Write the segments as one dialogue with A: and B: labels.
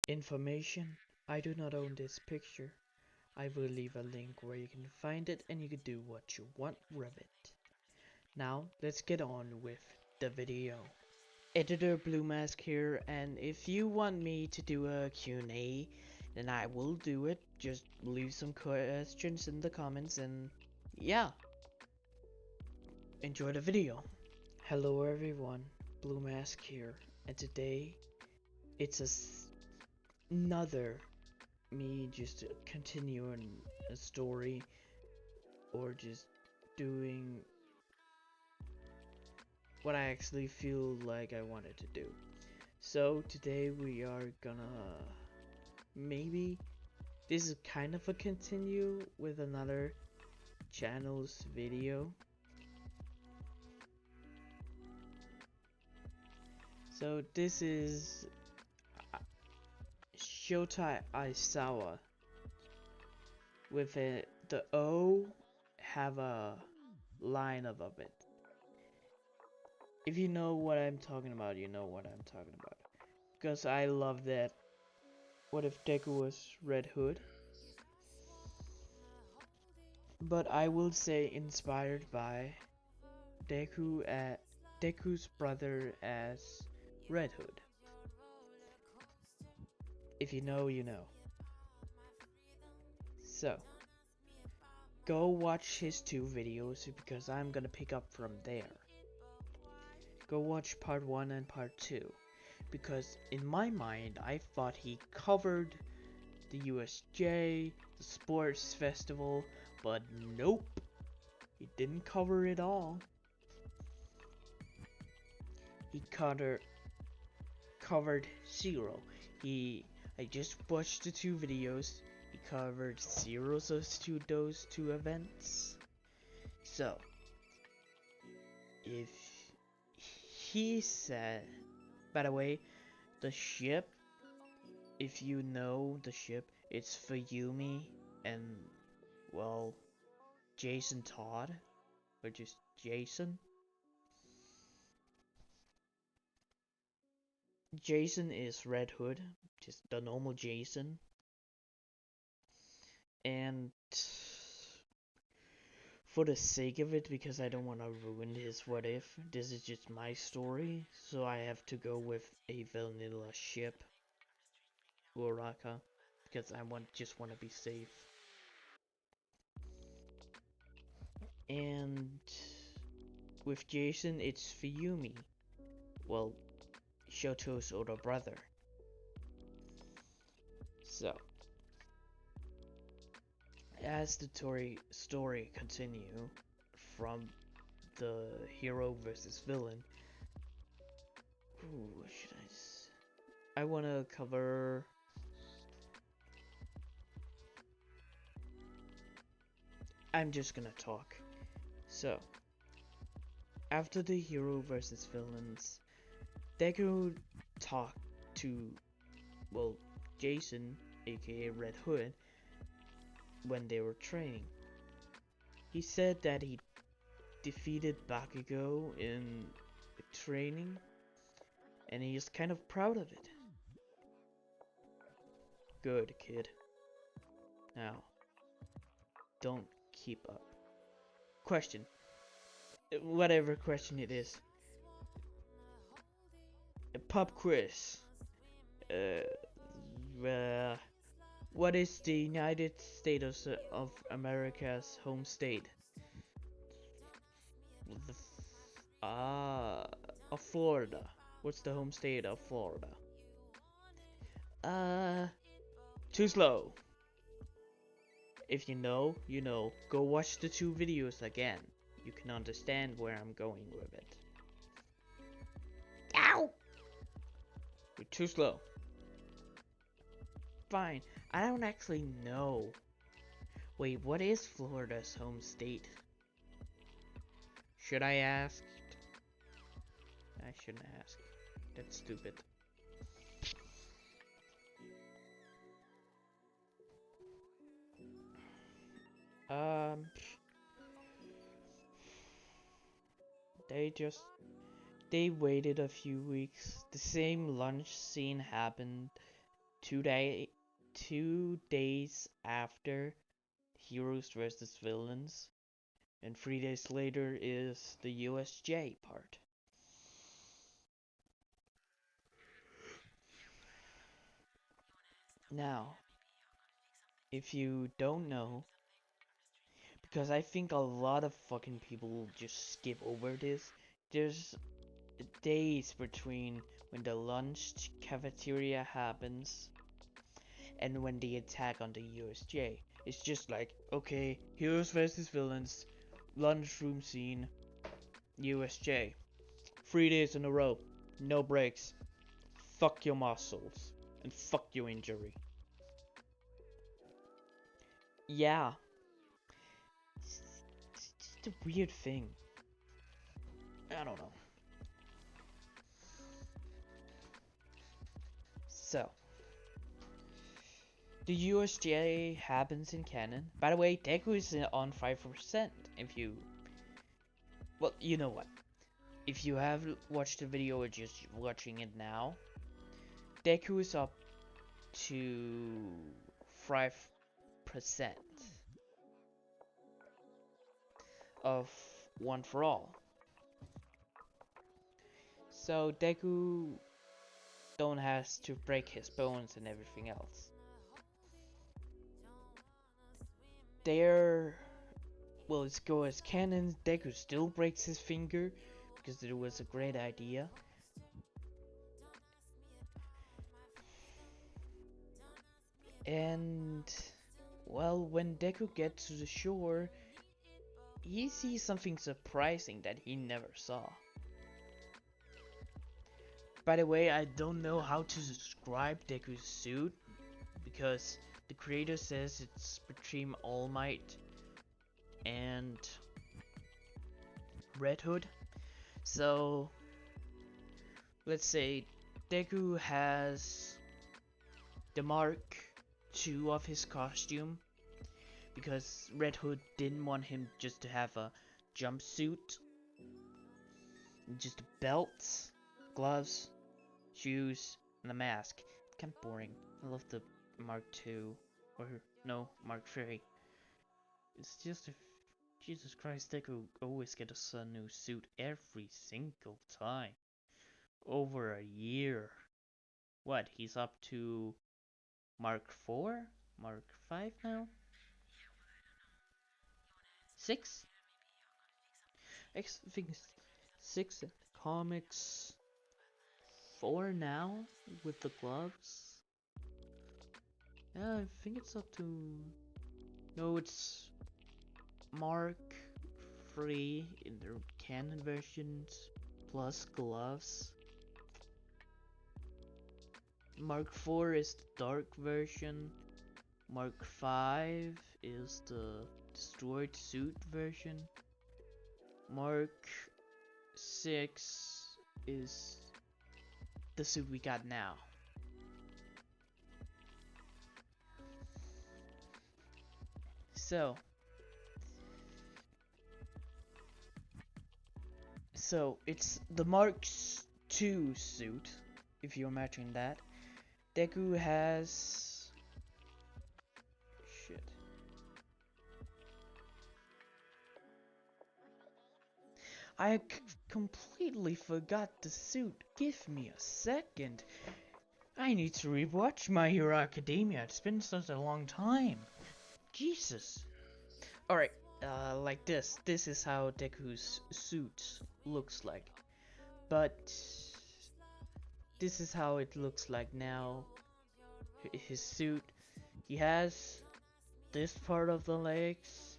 A: Information: I do not own this picture. I will leave a link where you can find it and you can do what you want with it. Now, let's get on with the video. Editor Blue Mask here, and if you want me to do a Q&A, then I will do it. Just leave some questions in the comments and yeah, enjoy the video. Hello everyone, Blue Mask here, and today it's another me just continuing a story or just doing what I actually feel like I wanted to do. So today we are gonna maybe this is kind of a continue with another channel's video. So this is Shōta Aizawa with the O have a line above it. If you know what I'm talking about, you know what I'm talking about. Because I love that. What if Deku was Red Hood? But I will say inspired by Deku's brother as Red Hood. If you know, you know. So, go watch his 2 videos because I'm gonna pick up from there. Go watch part 1 and part 2 because in my mind I thought he covered the USJ, the sports festival, but nope, he didn't cover it all. He covered 0. I just watched the 2 videos. He covered 0 of those two events. So, if he said, by the way, the ship, if you know the ship, it's for Yumi and, well, Jason Todd, or just Jason. Jason is Red Hood, just the normal Jason. And for the sake of it, because I don't want to ruin his what if, this is just my story, so I have to go with a vanilla ship, Uraka, because I just want to be safe. And with Jason, it's Fuyumi, well, Shoto's older brother. So, as the story continue from the hero versus villain, what should I want to cover. I'm just gonna talk. So, after the hero versus villains, Deku talked to, well, Jason, aka Red Hood, when they were training. He said that he defeated Bakugo in training, and he is kind of proud of it. Good, kid. Now, don't keep up. Question. Whatever question it is. A pop quiz. What is the United States of America's home state? Of Florida. What's the home state of Florida? Too slow. If you know, you know. Go watch the 2 videos again. You can understand where I'm going with it. Ow! You're too slow. Fine, I don't actually know. Wait, what is Florida's home state? Should I ask? I shouldn't ask. That's stupid. They waited a few weeks. The same lunch scene happened 2 days after Heroes versus Villains, and 3 days later is the USJ part. Now, if you don't know, because I think a lot of fucking people just skip over this, there's days between when the lunch cafeteria happens and when the attack on the USJ. It's just like, okay, heroes versus villains, lunchroom scene, USJ. 3 days in a row, no breaks. Fuck your muscles, and fuck your injury. Yeah, it's just a weird thing. I don't know. So, the USJ happens in canon. By the way, Deku is on 5%. If you... Well, you know what. If you have watched the video or just watching it now, Deku is up to 5% of One for All. So Deku don't has to break his bones and everything else. There, well, let's go as canon. Deku still breaks his finger because it was a great idea. And, well, when Deku gets to the shore, he sees something surprising that he never saw. By the way, I don't know how to describe Deku's suit, because the creator says it's between All Might and Red Hood. So, let's say Deku has the Mark II of his costume, because Red Hood didn't want him just to have a jumpsuit, just belts, gloves, shoes, and a mask. It's kind of boring. I love the Mark II, or no, Mark III. It's just Jesus Christ, Deku always gets a new suit every single time. Over a year. What, he's up to Mark IV? Mark V now? 6? I think it's 6 in the comics. 4 now with the gloves. Yeah, I think it's up to... No, it's Mark III in the canon versions plus gloves. Mark IV is the dark version. Mark V is the destroyed suit version. Mark VI is the suit we got now. So it's the Mark II suit, if you're imagining that. Deku has... Shit. I completely forgot the suit. Give me a second. I need to rewatch My Hero Academia. It's been such a long time. Jesus. Alright, like this. This is how Deku's suit looks like. But this is how it looks like now. His suit. He has this part of the legs.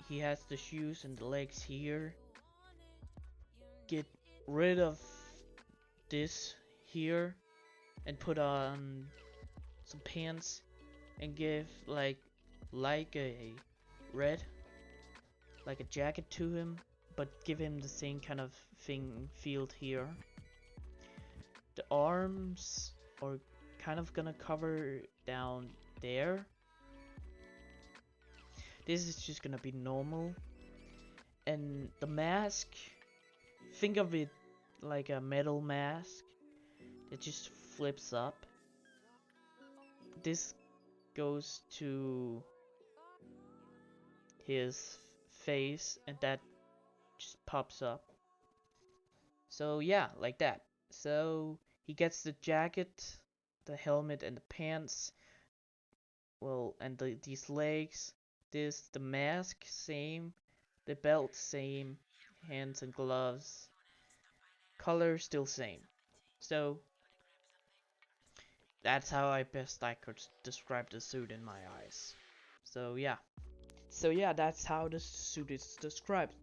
A: He has the shoes and the legs here. Get rid of this here and put on some pants and give like a red, like a jacket to him, but give him the same kind of thing field here. The arms are kind of gonna cover down there. This is just gonna be normal. And the mask, think of it like a metal mask that just flips up this goes to his face, and that just pops up. So yeah, like that. So he gets the jacket, the helmet, and the pants. Well, and these legs. The mask, same. The belt, same. Hands and gloves. Color, still same. So that's how I could describe the suit in my eyes. So yeah. So yeah, that's how the suit is described.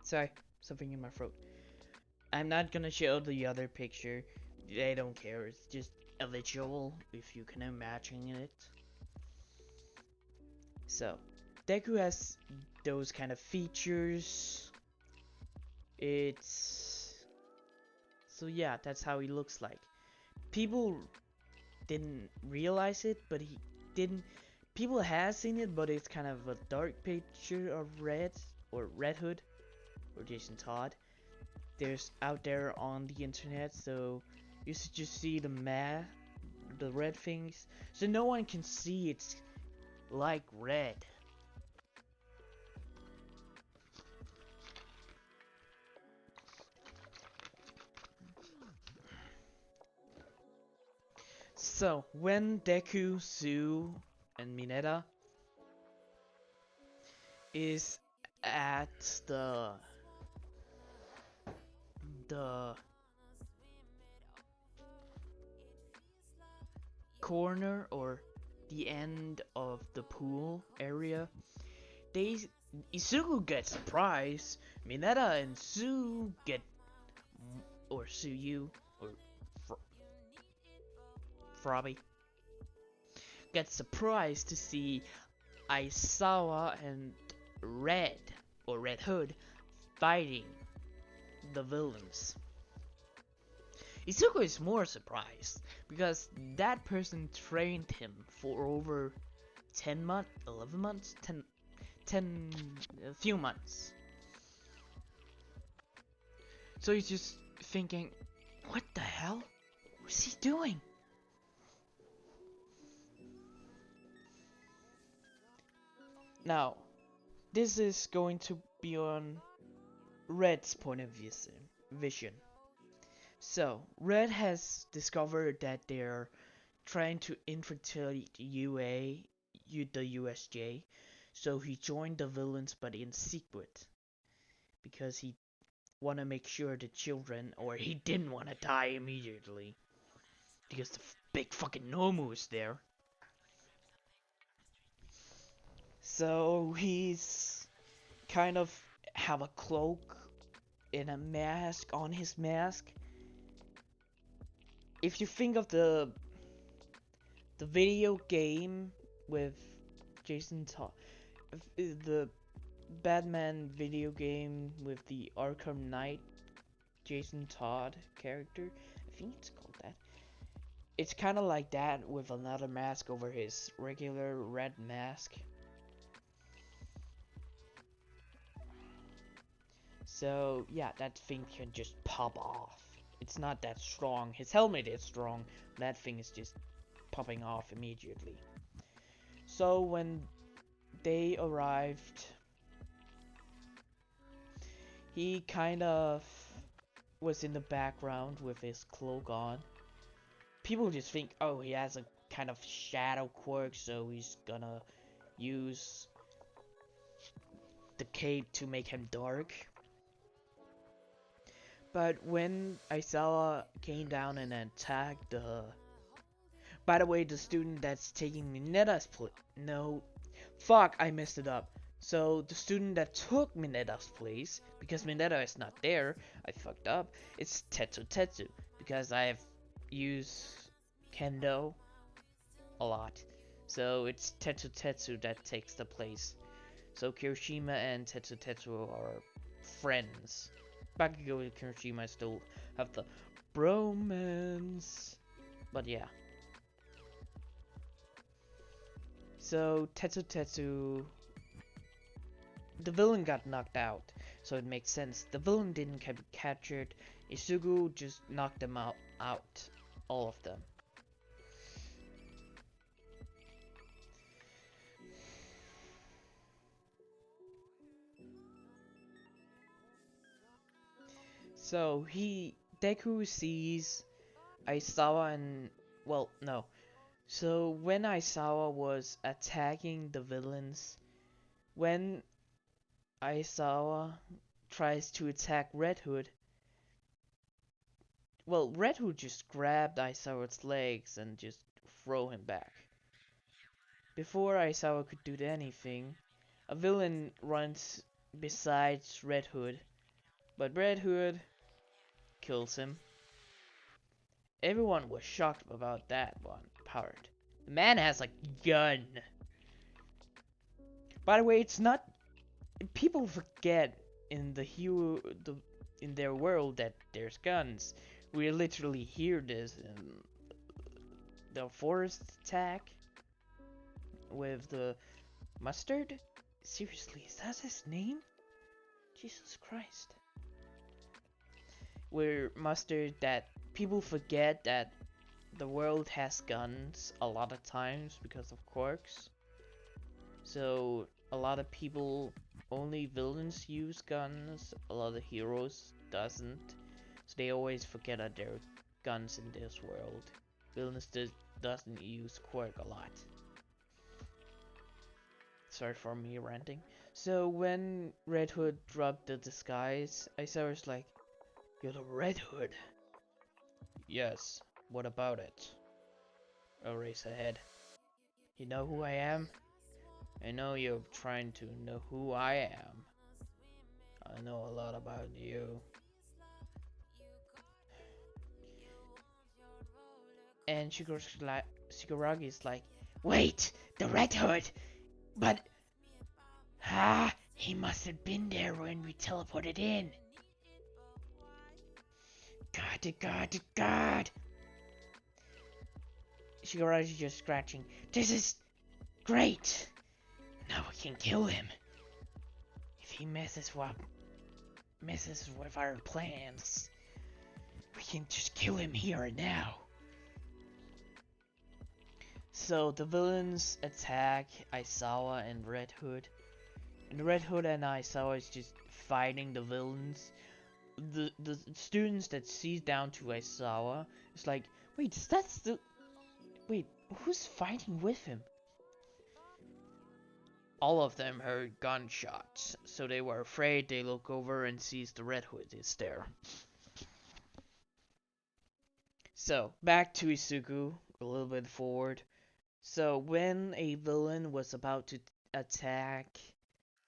A: Sorry, something in my throat. I'm not gonna show the other picture. They don't care. It's just a visual, if you can imagine it. So, Deku has those kind of features. So yeah, that's how he looks like. People didn't realize it, but he didn't. People have seen it, but it's kind of a dark picture of Red or Red Hood or Jason Todd. There's out there on the internet, so you should just see the red things, so no one can see it's like red. So when Deku, Sue, and Mineta is at the corner or the end of the pool area, Izuku gets surprised. Mineta and Sue get, or Suyu, or Frobby, get surprised to see Aizawa and Red, or Red Hood, fighting the villains. Izuku is more surprised because that person trained him for over 10 months, 11 months, 10 a few months. So he's just thinking, what the hell was he doing? Now, this is going to be on Red's point of vision. So, Red has discovered that they're trying to infiltrate the USJ, so he joined the villains but in secret, because he want to make sure the children, or he didn't want to die immediately, because the big fucking Nomu is there. So he's kind of have a cloak and a mask on his mask. If you think of the video game with Jason Todd, the Batman video game with the Arkham Knight Jason Todd character, I think it's called that. It's kind of like that with another mask over his regular red mask. So yeah, that thing can just pop off. It's not that strong. His helmet is strong. That thing is just popping off immediately. So when they arrived, he kind of was in the background with his cloak on. People just think, oh, he has a kind of shadow quirk, so he's gonna use the cape to make him dark. But when Aizawa came down and attacked by the way, the student that's taking Mineta's place... No. Fuck, I messed it up. So, the student that took Mineta's place, because Mineta is not there, I fucked up, it's Tetsu, because I have used Kendo a lot. So, it's Tetsu that takes the place. So, Kirishima and Tetsu are friends. Bakugo and Kirishima still have the bromance. But yeah. So, Tetsu, the villain got knocked out, so it makes sense. The villain didn't get captured. Izuku just knocked them out, all of them. So Deku sees Aizawa and, well, no. So when Aizawa was attacking the villains, when Aizawa tries to attack Red Hood, well, Red Hood just grabbed Aizawa's legs and just throw him back. Before Aizawa could do anything, a villain runs besides Red Hood, but Red Hood kills him. Everyone was shocked about that one part. The man has a gun. By the way, it's not. People forget in in their world that there's guns. We literally hear this in the forest attack with the mustard. Seriously, is that his name? Jesus Christ. Where mustard, that people forget that the world has guns a lot of times because of quirks. So a lot of people, only villains use guns, a lot of heroes doesn't. So they always forget that there are guns in this world. Villains doesn't use quirk a lot. Sorry for me ranting. So when Red Hood dropped the disguise, Aizawa was like, "You're the Red Hood." "Yes, what about it?" I'll raise her head. "You know who I am?" "I know you're trying to know who I am. I know a lot about you." And Shigaragi's like, "Wait, the Red Hood? But, he must have been there when we teleported in." God. Shigaragi's just scratching. "This is great. Now we can kill him. If he messes with our plans, we can just kill him here and now." So the villains attack Aizawa and Red Hood. And Red Hood and Aizawa is just fighting the villains. The students that see down to Aizawa is like, "Wait, wait, who's fighting with him?" All of them heard gunshots, so they were afraid. They look over and sees the Red Hood is there. So back to Izuku, a little bit forward. So when a villain was about to attack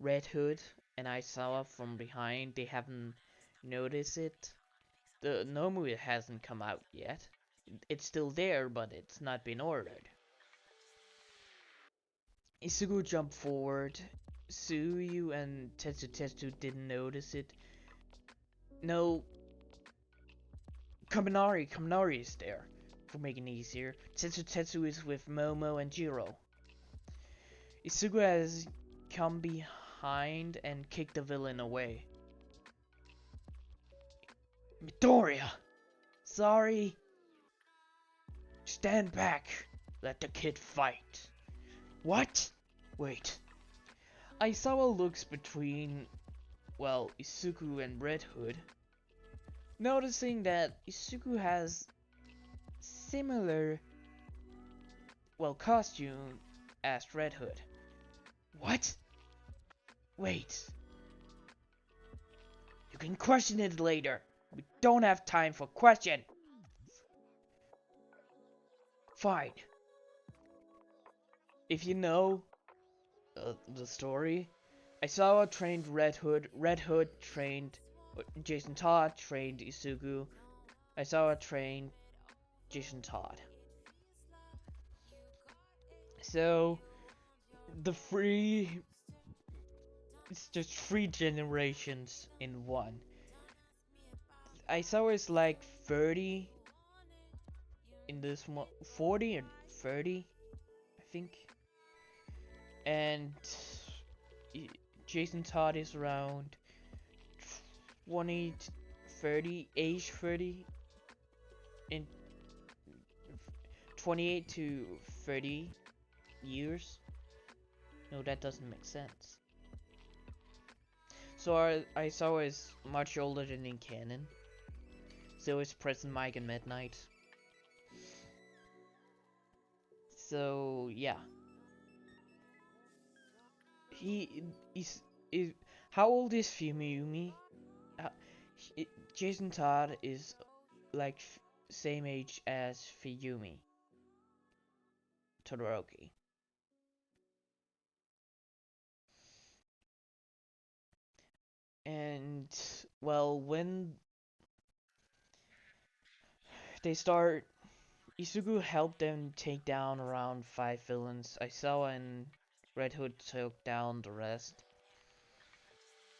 A: Red Hood and Aizawa from behind, they haven't noticed it. The Nomu hasn't come out yet. It's still there, but it's not been ordered. Izuku jumped forward. Suyu and Tetsu didn't notice it. No, Kaminari is there. For making it easier, Tetsu is with Momo and Jiro. Izuku has come behind and kicked the villain away. "Midoriya! Sorry! Stand back! Let the kid fight!" "What? Wait." Aizawa looks between, well, Izuku and Red Hood, noticing that Izuku has similar, well, costume as Red Hood. "What? Wait. You can question it later. We don't have time for question." "Fine. If you know the story, Aizawa trained Red Hood. Red Hood trained Jason Todd, trained Izuku. Aizawa trained Jason Todd. So it's just 3 generations in one. Aizawa is like 30 in this one, 40 or 30, I think. And Jason Todd is around 20 to 30, age 30, in 28 to 30 years. No, that doesn't make sense. So Aizawa is much older than in canon. So is Prison Mike and Midnight. So yeah, he is. How old is Fumiyumi? Uh, Jason Todd is like same age as Fuyumi Todoroki. And well, when they start, Izuku helped them take down around 5 villains. Aizawa and Red Hood took down the rest.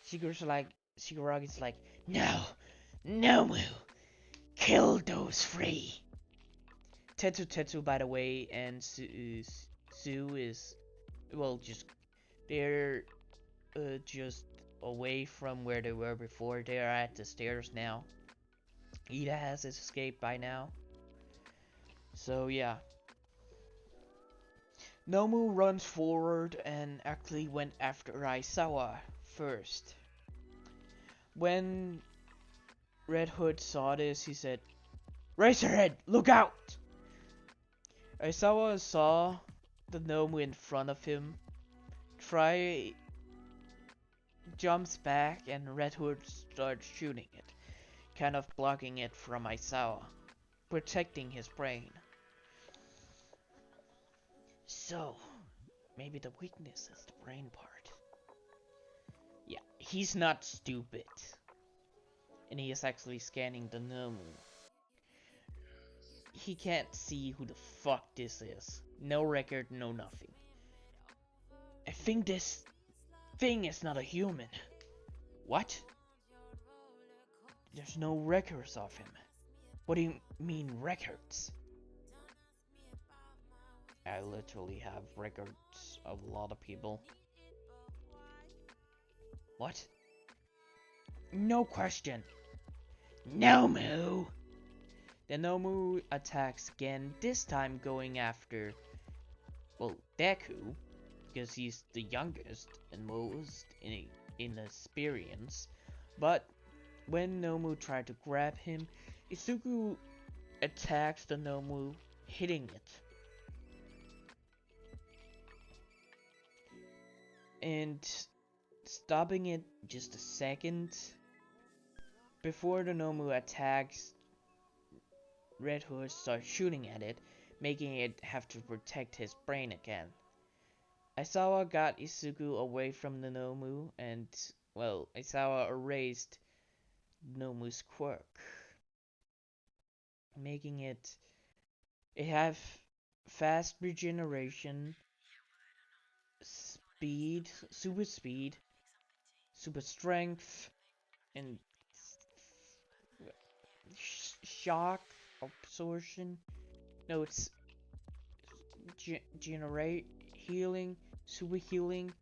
A: Shigaragi's like, no, Nomu, kill those 3. Tetsu, by the way, and Sue is, well, they're just away from where they were before. They are at the stairs now. Ida has escaped by now. So yeah. Nomu runs forward and actually went after Aizawa first. When Red Hood saw this, he said, "Razorhead, look out!" Aizawa saw the Nomu in front of him, jumps back, and Red Hood starts shooting it, kind of blocking it from Aizawa, protecting his brain. So, maybe the weakness is the brain part. Yeah, he's not stupid. And he is actually scanning the Nomu. He can't see who the fuck this is. No record, no nothing. I think this thing is not a human. What? There's no records of him. What do you mean records? I literally have records of a lot of people. What? No question. Nomu! The Nomu attacks again, this time going after, well, Deku, because he's the youngest and most in experience. But when Nomu tried to grab him, Izuku attacks the Nomu, hitting it. And stopping it just a second before the Nomu attacks, Red Hood starts shooting at it, making it have to protect his brain again. Aizawa got Izuku away from the Nomu, and, well, Aizawa erased Nomu's quirk, making it have fast regeneration, speed, super strength, and shock absorption. No, it's generate healing, super healing,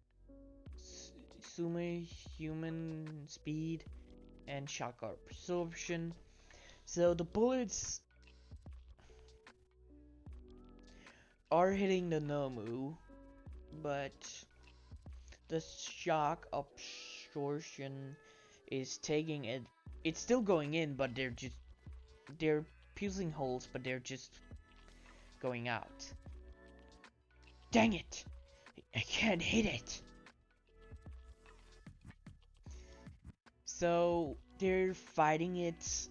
A: super human speed, and shock absorption. So the bullets are hitting the Nomu, but the shock absorption is taking it. It's still going in, but they're piercing holes, but they're just going out. Dang it! I can't hit it! So they're fighting it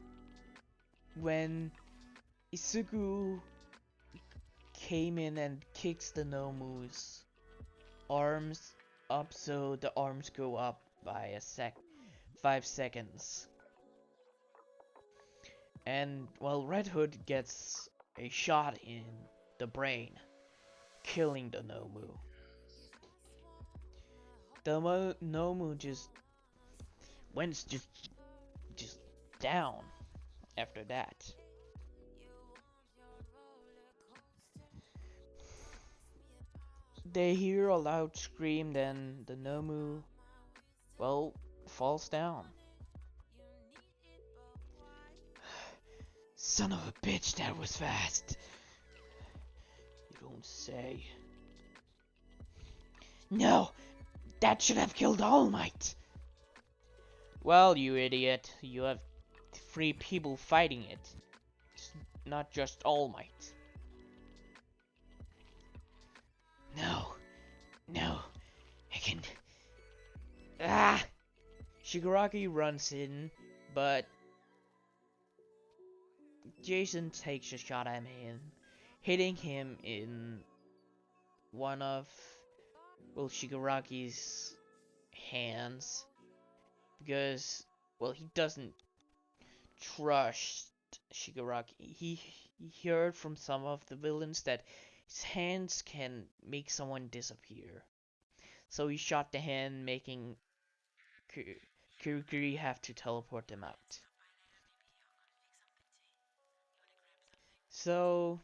A: when Izuku came in and kicks the Nomu's arms up, so the arms go up by 5 seconds. And, well, Red Hood gets a shot in the brain, killing the Nomu. The Nomu just went just down after that. They hear a loud scream, then the Nomu, well, falls down. Son of a bitch, that was fast. You don't say. No, that should have killed All Might. Well, you idiot, you have three people fighting it. It's not just All Might. No, no, I can. Ah! Shigaraki runs in, but Jason takes a shot at him, hitting him in one of, well, Shigaraki's hands, because, well, he doesn't trust Shigaraki. He heard from some of the villains that his hands can make someone disappear. So he shot the hand, making Kurikuri have to teleport them out. So,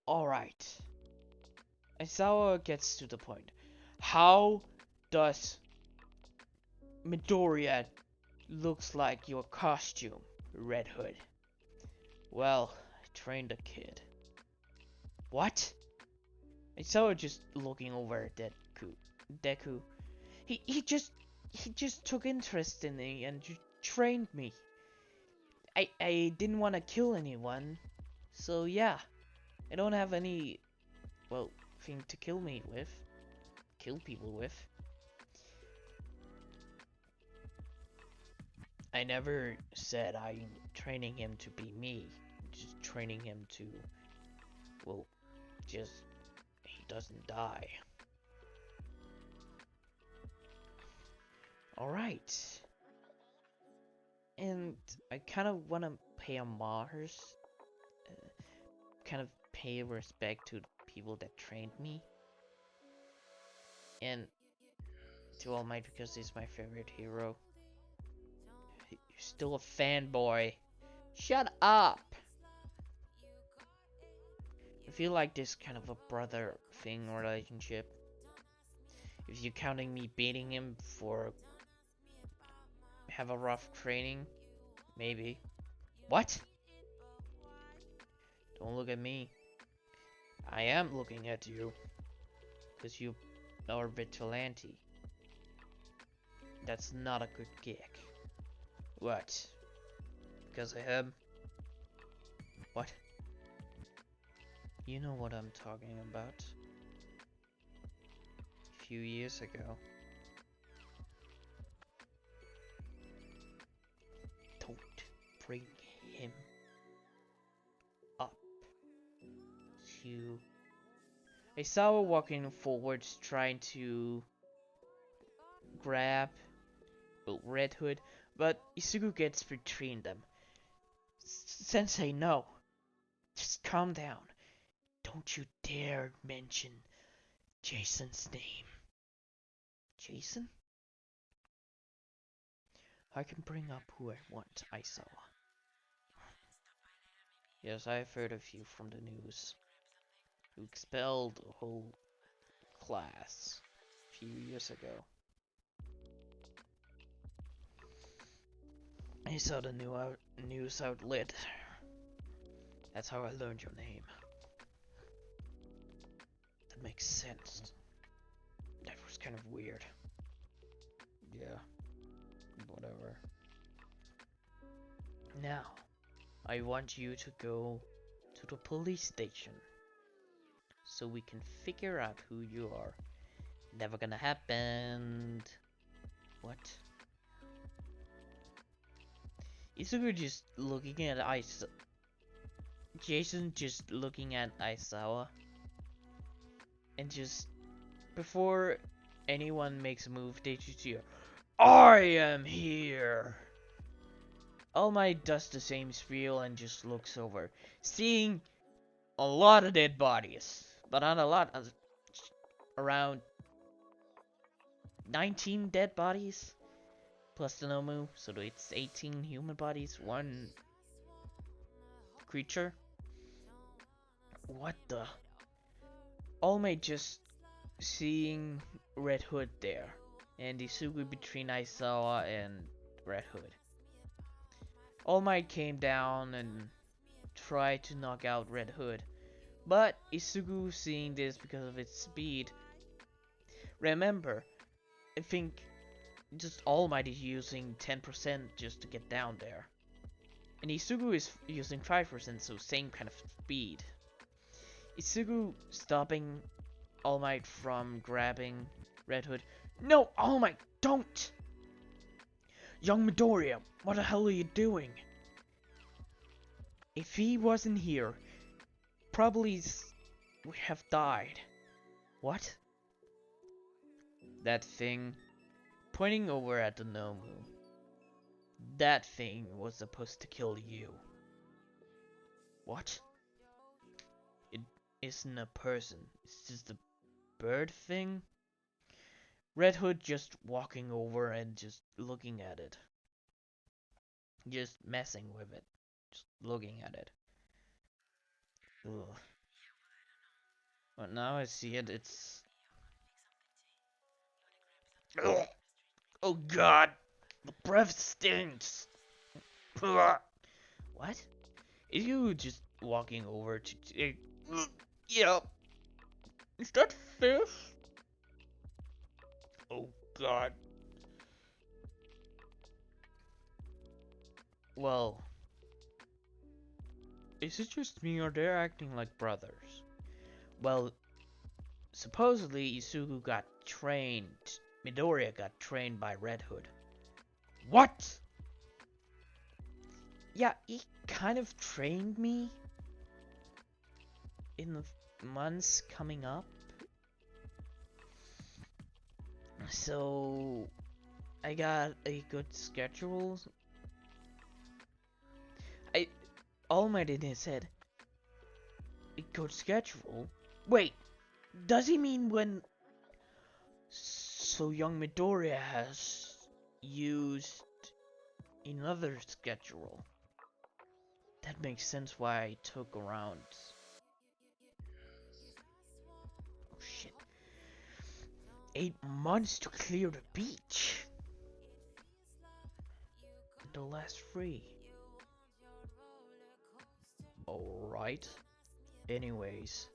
A: alright. Aizawa gets to the point. How does Midoriya looks like your costume, Red Hood? Well, I trained a kid. What? Aizawa just looking over at Deku. He just took interest in me and trained me. I didn't want to kill anyone, so yeah, I don't have any, well, thing to kill people with. I never said I'm training him to be me, just training him to, well, just, he doesn't die. Alright. And I kind of want to pay homage, kind of pay respect to the people that trained me. And to All Might, because he's my favorite hero. You're still a fanboy. Shut up! I feel like this kind of a brother thing relationship. If you're counting me beating him for have a rough training, maybe. What? Don't look at me. I am looking at you. Because you are a vigilante. That's not a good gig. What? Because I am? What? You know what I'm talking about. A few years ago. Don't bring him up to... Aizawa walking forwards, trying to grab Red Hood, but Izuku gets between them. Sensei, no. Just calm down. Don't you dare mention Jason's name. Jason? I can bring up who I want, Aizawa. Yes, I've heard of you from the news. You expelled a whole class a few years ago. I saw the news outlet. That's how I learned your name. That makes sense. That was kind of weird. Yeah. Whatever. Now, I want you to go to the police station so we can figure out who you are. Never gonna happen. What? Izuku just looking at Jason just looking at Aizawa. And just before anyone makes a move, they just hear, I am here! All Might does the same spiel and just looks over, seeing a lot of dead bodies. But not a lot, around 19 dead bodies. Plus the Nomu, so it's 18 human bodies, 1 creature. What the? All Might just seeing Red Hood there, and Izuku between Aizawa and Red Hood. All Might came down and tried to knock out Red Hood, but Izuku, seeing this because of its speed. Remember, I think just All Might is using 10% just to get down there. And Isugu is using 5%, so same kind of speed. Isugu stopping All Might from grabbing Red Hood. No, All Might, don't! Young Midoriya, what the hell are you doing? If he wasn't here, probably we have died. What? That thing, pointing over at the Nomu. That thing was supposed to kill you. What? It isn't a person, it's just a bird thing? Red Hood just walking over and just looking at it. Just messing with it. Just looking at it. Ugh. But now I see it, it's... Ugh. Oh god! The breath stinks! Ugh. What? Is you just walking over to... Yeah. Is that fish? Oh god. Well... Is it just me or they're acting like brothers? Well, supposedly Isugu got trained. Midoriya got trained by Red Hood. What? Yeah, he kind of trained me in the months coming up. So I got a good schedule. All Might in his head. A good schedule? Wait, does he mean when... So young Midoriya has used another schedule? That makes sense why I took around... Oh shit. 8 months to clear the beach. The last 3. Alright. Anyways.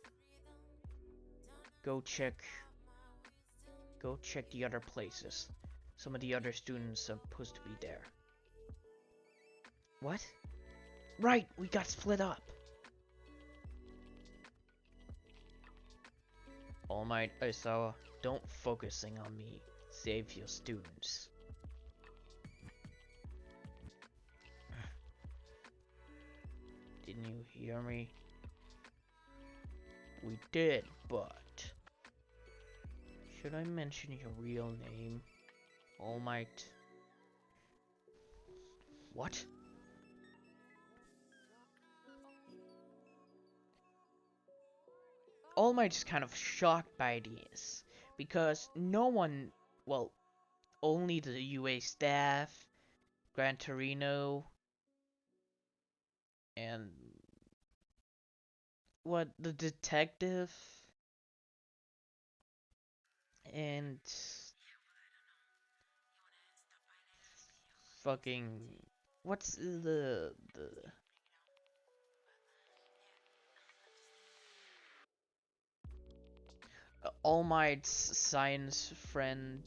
A: Go check the other places. Some of the other students are supposed to be there. What? Right, we got split up. All Might, Aizawa, don't focusing on me. Save your students. Didn't you hear me? We did, but... Should I mention your real name? All Might... What? All Might is kind of shocked by this. Because no one... Well, only the UA staff, Gran Torino... And what, the detective and fucking what's the All Might's science friend,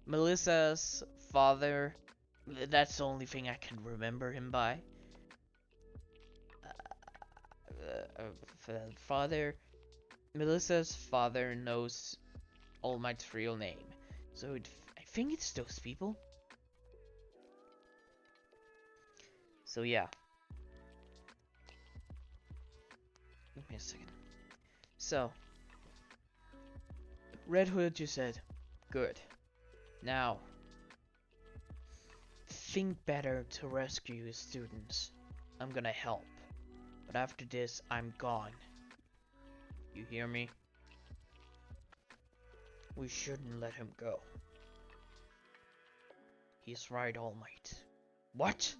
A: Melissa's father. That's the only thing I can remember him by. Father, Melissa's father knows All Might's real name, so I think it's those people. So yeah. Give me a second. So, Red Hood just said, good. Now, think better to rescue his students. I'm gonna help. But after this, I'm gone. You hear me? We shouldn't let him go. He's right, All Might. What?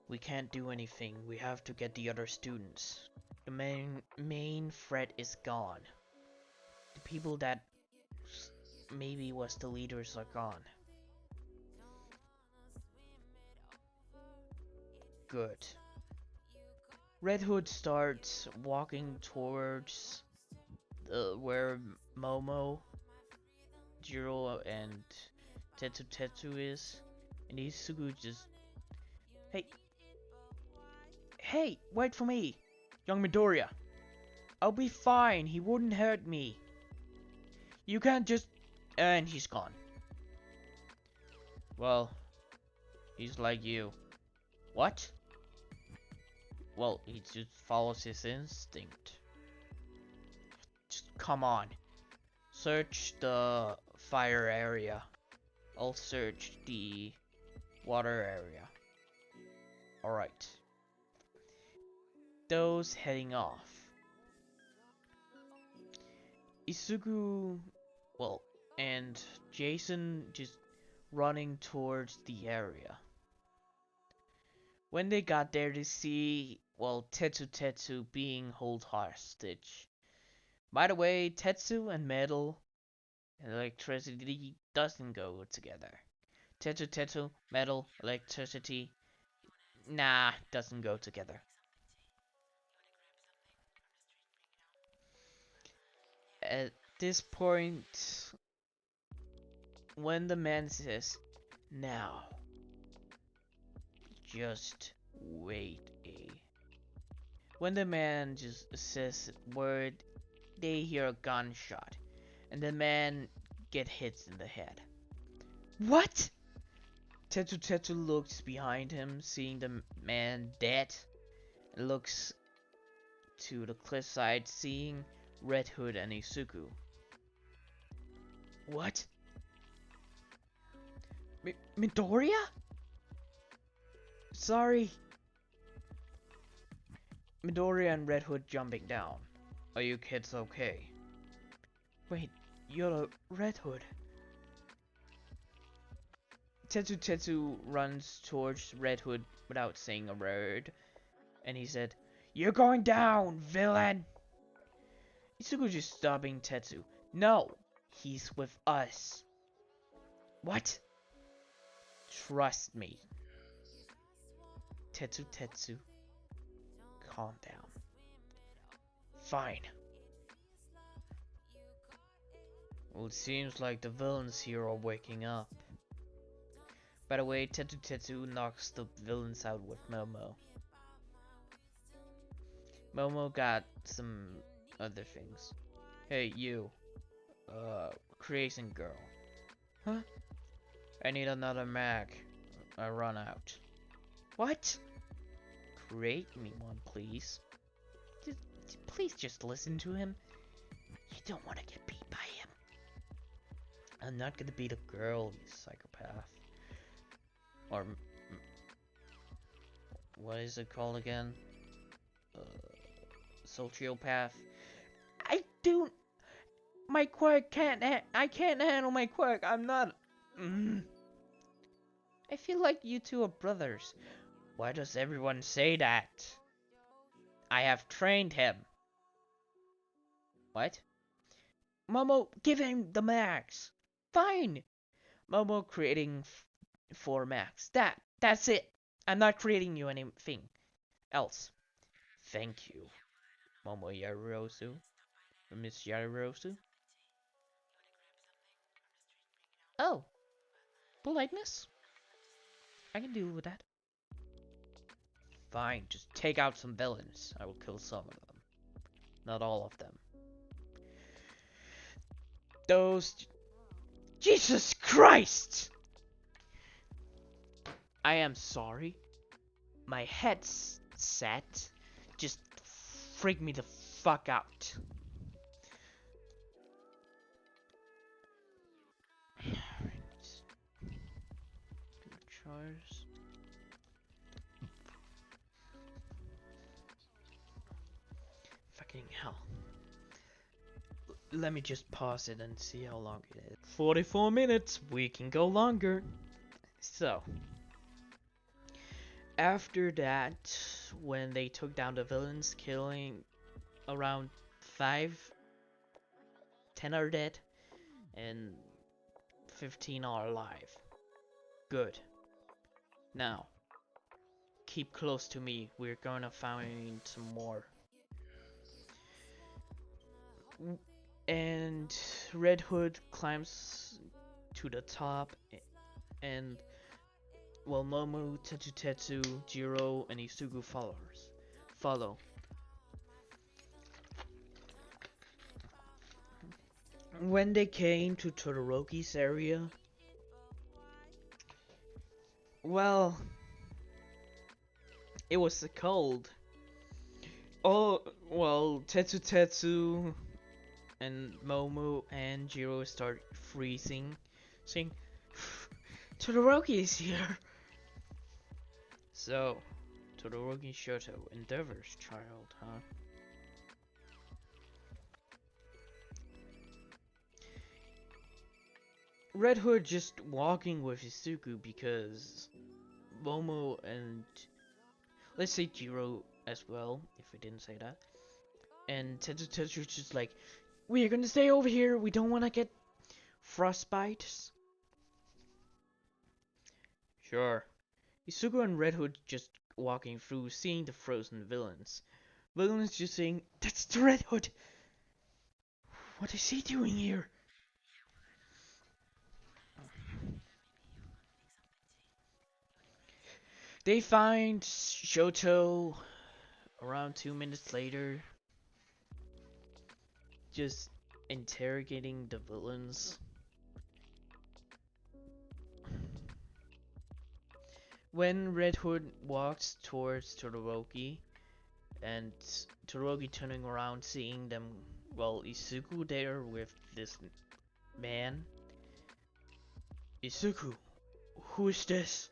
A: We can't do anything. We have to get the other students. The main threat is gone. The people that maybe was the leaders are gone. Good. Red Hood starts walking towards where Momo Tanjiro and Tetsu is, and Isuku just, hey, hey, wait for me, young Midoriya. I'll be fine. He wouldn't hurt me. You can't just, and he's gone. Well, he's like you. What? Well, he just follows his instinct. Just come on. Search the fire area. I'll search the water area. Alright. Those heading off. Isugu, well, and Jason just running towards the area. When they got there, they see, well, Tetsu being held hostage. By the way, Tetsu and metal and electricity doesn't go together. Tetsu, metal, electricity, nah, doesn't go together. At this point, when the man says, now, just wait when the man just says word, they hear a gunshot, and the man get hit in the head. What? Tetsu looks behind him, seeing the man dead, and looks to the cliffside, seeing Red Hood and Isuku. What? Midoriya? Sorry. Midoriya and Red Hood jumping down. Are you kids okay? Wait, you're the Red Hood. Tetsu runs towards Red Hood without saying a word, and he said, "You're going down, villain!" Isuku just stopping Tetsu. No, he's with us. What? Trust me. Tetsu, calm down. Fine. Well, it seems like the villains here are waking up. By the way, Tetsu knocks the villains out with Momo. Momo got some other things. Hey, you. Creation girl. Huh? I need another mag. I run out. What? Create me one, please. Please just listen to him. You don't want to get beat by him. I'm not gonna beat a girl, you psychopath. Or what is it called again? Sociopath. I don't. My quirk can't. I can't handle my quirk. I'm not. I feel like you two are brothers. Why does everyone say that? I have trained him. What? Momo, give him the max. Fine. Momo creating 4 max. That's it. I'm not creating you anything else. Thank you, Momo Yarurosu. Miss Yarurosu. Oh, politeness? I can deal with that. Fine, just take out some villains. I will kill some of them. Not all of them. Those... Jesus Christ! I am sorry. My head's set. Just freak me the fuck out. Charge. Fucking hell. Let me just pause it and see how long it is. 44 minutes. We can go longer. So, after that, when they took down the villains, killing around 5, 10 are dead, and 15 are alive. Good. Now, keep close to me. We're gonna find some more. And Red Hood climbs to the top, and well, Nomu, Tetsu, Jiro, and Isugu follow. When they came to Todoroki's area, well, it was cold. Oh, well, Tetsu and Momo and Jiro start freezing, saying, Todoroki is here! So, Todoroki Shōta endeavors, child, huh? Red Hood just walking with Isuku because Momo and, let's say Jiro as well, if we didn't say that, and Tetsu's just like, we are gonna stay over here, we don't wanna get frostbites. Sure. Isuku and Red Hood just walking through, seeing the frozen villains. Villains just saying, that's the Red Hood! What is he doing here? They find Shōta around 2 minutes later, just interrogating the villains. When Red Hood walks towards Todoroki, and Todoroki turning around, seeing them, well, Isuku there with this man. Isuku, who is this?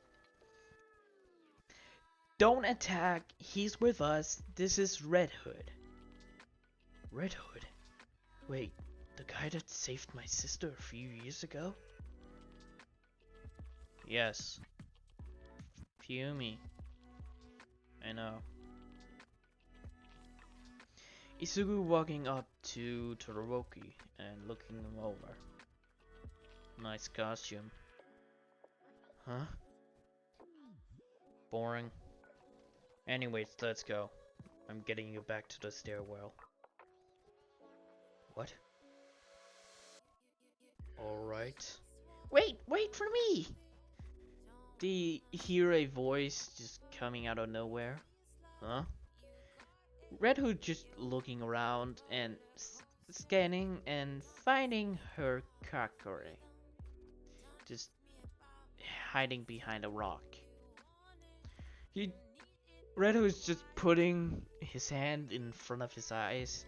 A: Don't attack, he's with us, this is Red Hood. Red Hood? Wait, the guy that saved my sister a few years ago? Yes. Fiumi. I know. Isugu walking up to Todoroki and looking him over. Nice costume. Huh? Boring. Anyways, let's go. I'm getting you back to the stairwell. What? Alright. Wait for me! They hear a voice just coming out of nowhere. Huh? Red Hood just looking around and scanning and finding her Kakure. Just hiding behind a rock. Red Hood's just putting his hand in front of his eyes.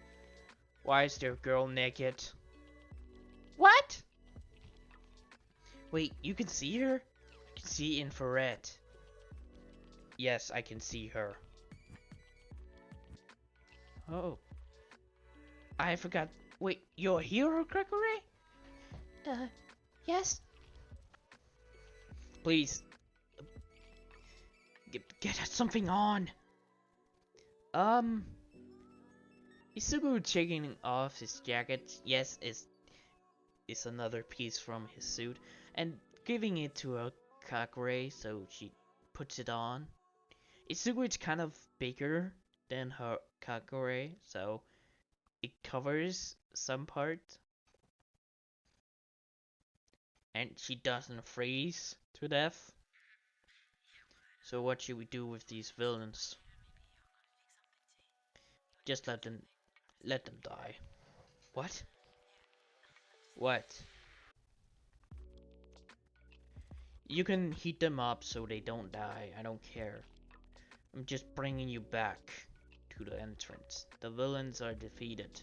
A: Why is their girl naked? What? Wait, you can see her? I can see infrared. Yes, I can see her. Oh. I forgot. Wait, you're a hero, Kakure? Yes? Please. Get something on. Isugu taking off his jacket. Yes, it's another piece from his suit. And giving it to a Kakure, so she puts it on. Isugu is kind of bigger than her Kakure, so it covers some part. And she doesn't freeze to death. So what should we do with these villains? Just let them die. What? What? You can heat them up so they don't die, I don't care. I'm just bringing you back to the entrance. The villains are defeated.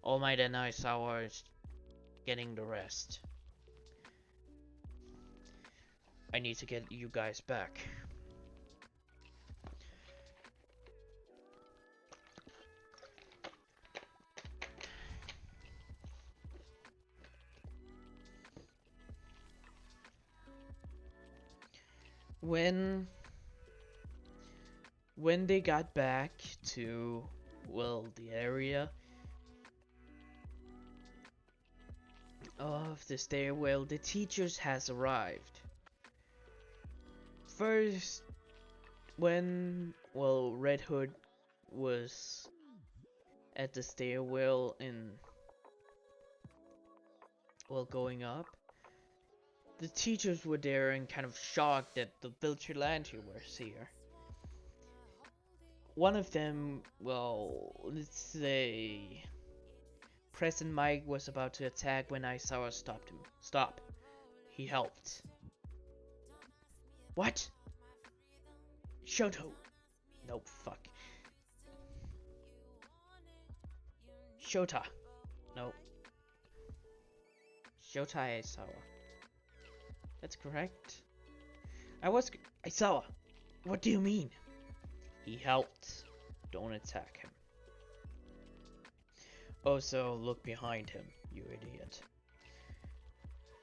A: All Might and Aizawa is getting the rest. I need to get you guys back. When they got back to, well, the area of the stairwell, the teachers has arrived. First, when, well, Red Hood was at the stairwell and, well, going up, the teachers were there and kind of shocked that the vigilante was here. One of them, well, let's say President Mike was about to attack when Aizawa stopped him. Stop. He helped. What? Shōta. No, fuck. Shōta. No. Shōta Aizawa. That's correct. Aizawa. What do you mean? He helped. Don't attack him. Also, look behind him, you idiot.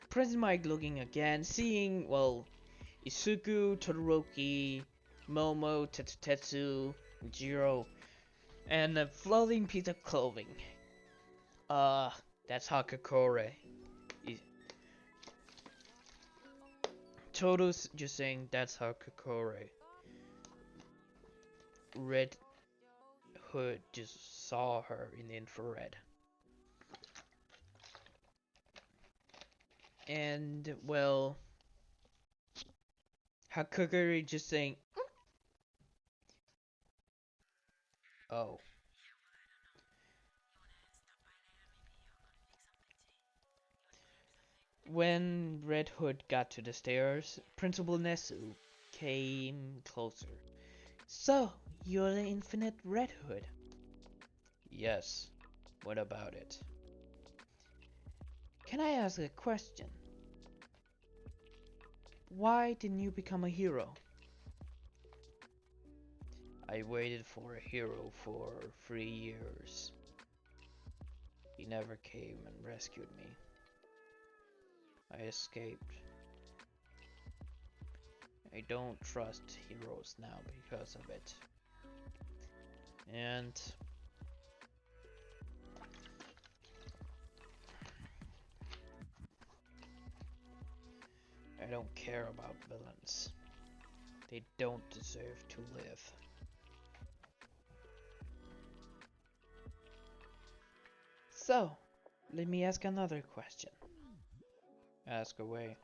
A: President Mike looking again, seeing, well, Izuku, Todoroki, Momo, Tetsu, Jiro, and a floating piece of clothing. That's Hakakore. Todo's just saying that's Hakakore. Red Hood just saw her in the infrared. And, well, Hakakore just saying, oh. When Red Hood got to the stairs, Principal Nesu came closer. So, you're the infinite Red Hood? Yes. What about it? Can I ask a question? Why didn't you become a hero? I waited for a hero for 3 years. He never came and rescued me. I escaped. I don't trust heroes now because of it. And I don't care about villains. They don't deserve to live. So, let me ask another question. Ask away.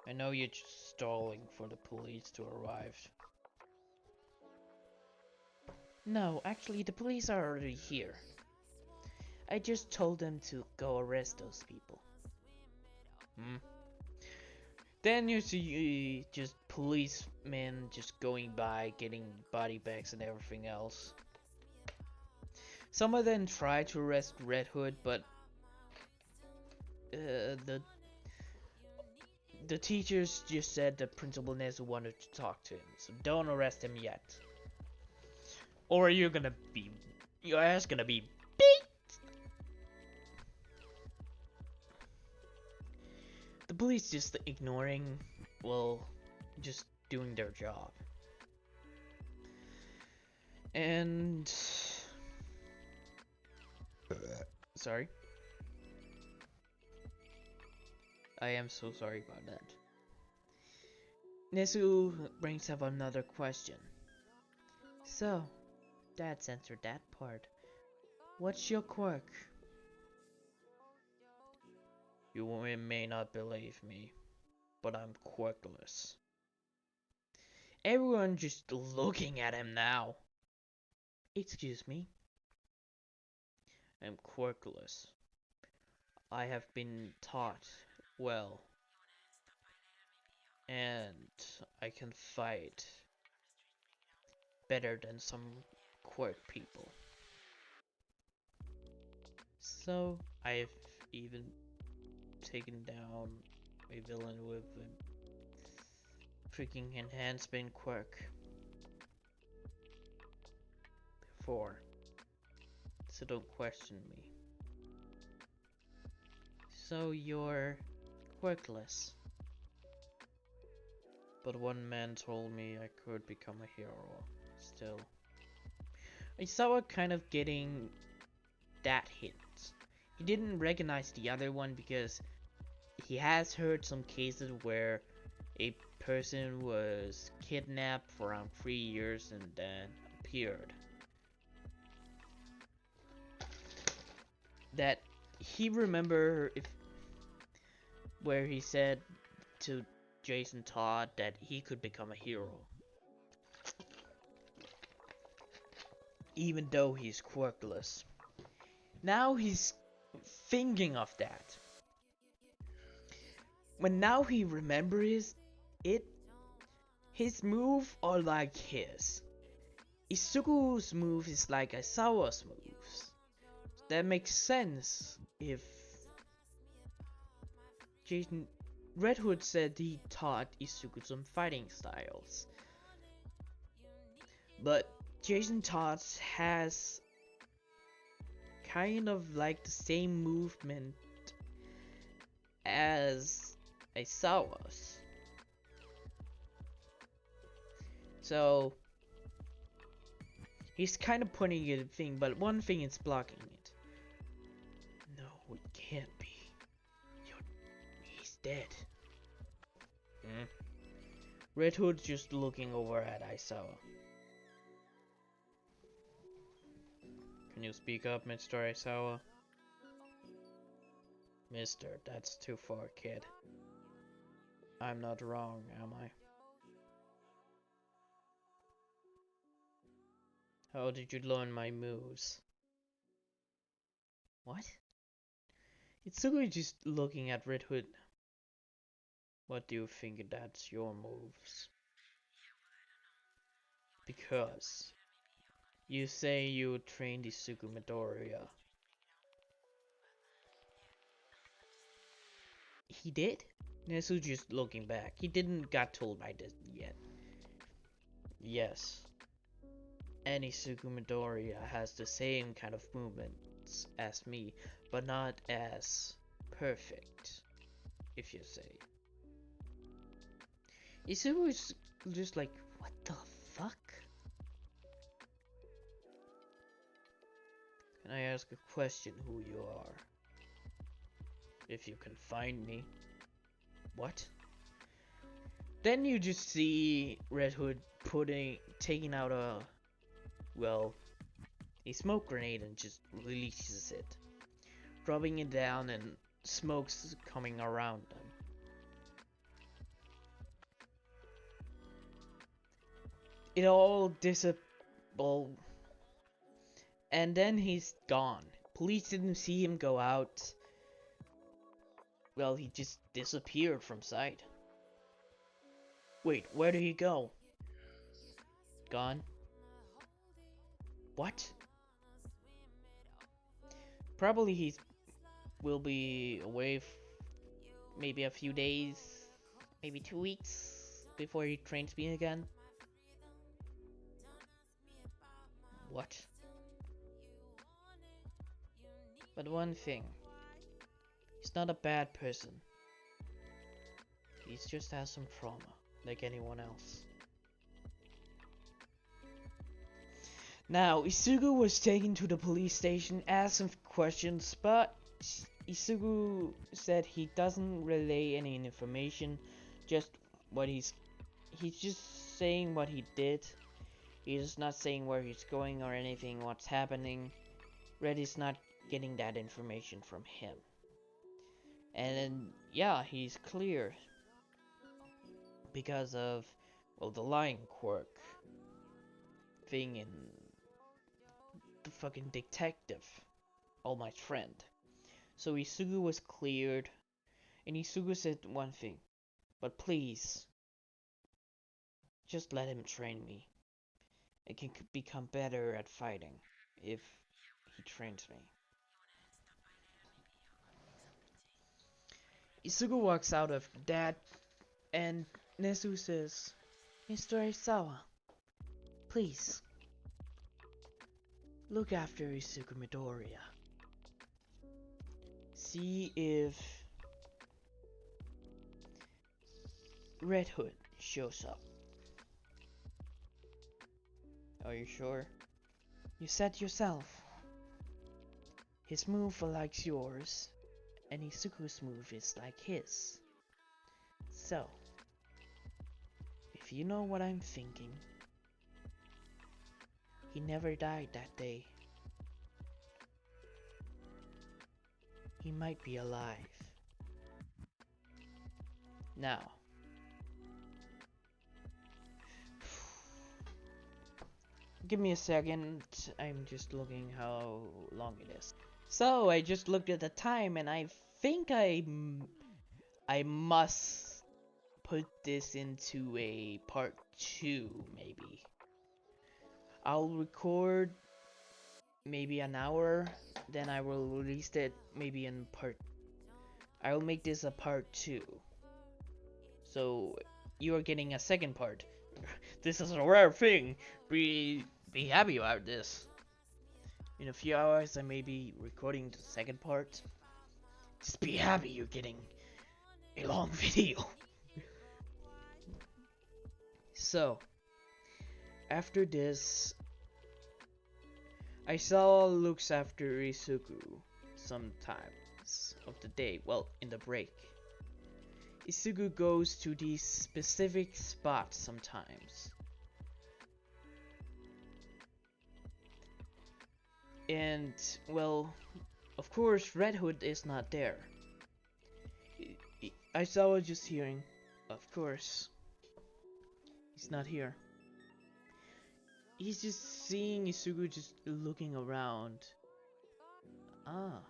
A: I know you're just stalling for the police to arrive. No, actually the police are already here. I just told them to go arrest those people. Then you see just policemen just going by, getting body bags and everything else. Some of them tried to arrest Red Hood, but the teachers just said that Principal Nezu wanted to talk to him, so don't arrest him yet. Or your ass gonna be beat! The police just ignoring, well, just doing their job. And sorry. I am so sorry about that. Nezu brings up another question. So, Dad's answered that part. What's your quirk? You may not believe me, but I'm quirkless. Everyone just looking at him now. Excuse me? I'm quirkless. I have been taught well, and I can fight better than some quirk people. So I've even taken down a villain with a freaking enhancement quirk before, so don't question me. So you're quirkless. But one man told me I could become a hero still. Aizawa kind of getting that hint. He didn't recognize the other one because he has heard some cases where a person was kidnapped for around 3 years and then appeared. That he remember where he said to Jason Todd that he could become a hero. Even though he's quirkless. Now he's thinking of that. When now he remembers it, his move are like his. Izuku's move is like Aizawa's moves. That makes sense if Red Hood said he taught Izuku some fighting styles. But Jason Todd has kind of like the same movement as Aizawa's. So he's kind of putting it in a thing, but one thing is blocking it. No, it can't be. He's dead. Red Hood's just looking over at Aizawa. Can you speak up, Mr. Aizawa? Mister, that's too far, kid. I'm not wrong, am I? How did you learn my moves? What? Izuku is just looking at Red Hood. What do you think that's your moves? Because you say you trained Izuku Midoriya. He did? Nesu just looking back. He didn't got told by this yet. Yes. And Izuku Midoriya has the same kind of movements as me, but not as perfect, if you say. Izuku is just like, what the fuck? Can I ask a question who you are? If you can find me. What? Then you just see Red Hood taking out a smoke grenade and just releases it. Dropping it down and smoke's coming around them. It all disables. And then he's gone. Police didn't see him go out. Well, he just disappeared from sight. Wait, where did he go? Gone? What? Probably he will be away maybe a few days, maybe 2 weeks before he trains me again. What? But one thing, he's not a bad person. He just has some trauma, like anyone else. Now, Izuku was taken to the police station, asked some questions, but Izuku said he doesn't relay any information, just what he's just saying what he did. He's not saying where he's going or anything, what's happening. Red is not getting that information from him. And then, yeah, he's clear. Because of, well, the lying quirk thing in the fucking detective, All Might's friend. So Izuku was cleared, and Izuku said one thing, but please, just let him train me. I can become better at fighting if he trains me. Izuku walks out of that, and Nezu says, Mr. Aizawa, please, look after Izuku Midoriya. See if Red Hood shows up. Are you sure? You said yourself. His move likes yours, and Izuku's move is like his. So, if you know what I'm thinking, he never died that day. He might be alive. Now, give me a second. I'm just looking how long it is. So I just looked at the time, and I think I must put this into a part 2, maybe. I'll record maybe an hour, then I will release it maybe in I will make this a part 2. So you are getting a second part. This is a rare thing. Be happy about this. In a few hours I may be recording the second part. Just be happy you're getting a long video. So after this, Aizawa looks after Izuku sometimes of the day, well, in the break. Izuku goes to these specific spots sometimes. And, well, of course Red Hood is not there. Aizawa just hearing, of course, he's not here. He's just seeing Izuku just looking around. Ah,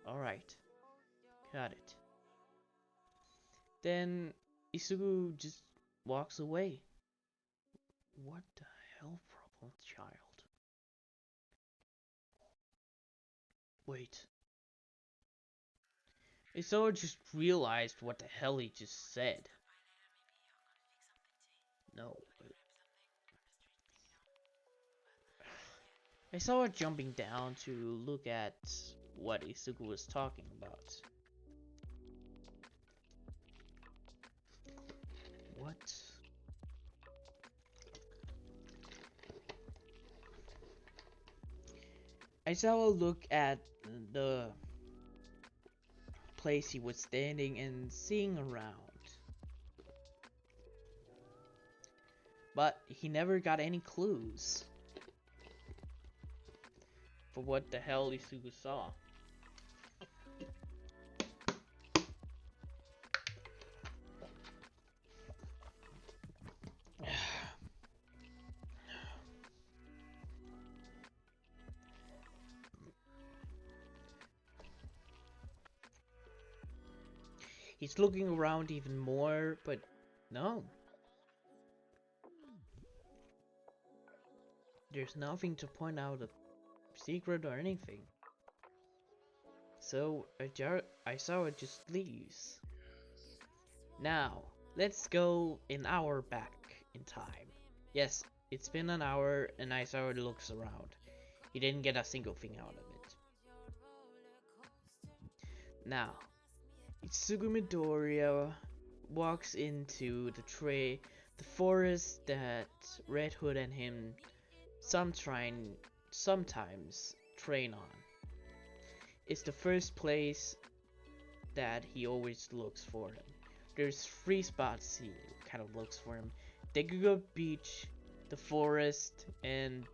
A: alright. Got it. Then Izuku just walks away. What the hell, problem child? Wait. Aizawa just realized what the hell he just said. No. I saw her jumping down to look at what Izuku was talking about. What? Aizawa looked at the place he was standing and seeing around. But he never got any clues for what the hell Izuku saw. He's looking around even more, but no. There's nothing to point out a secret or anything. So Aizawa just leaves. Now, let's go an hour back in time. Yes, it's been an hour and Aizawa looks around. He didn't get a single thing out of it. Now, Itsugu Midoriya walks into the forest that Red Hood and him sometimes train on. It's the first place that he always looks for him. There's 3 spots he kind of looks for him: Deku Beach, the forest, and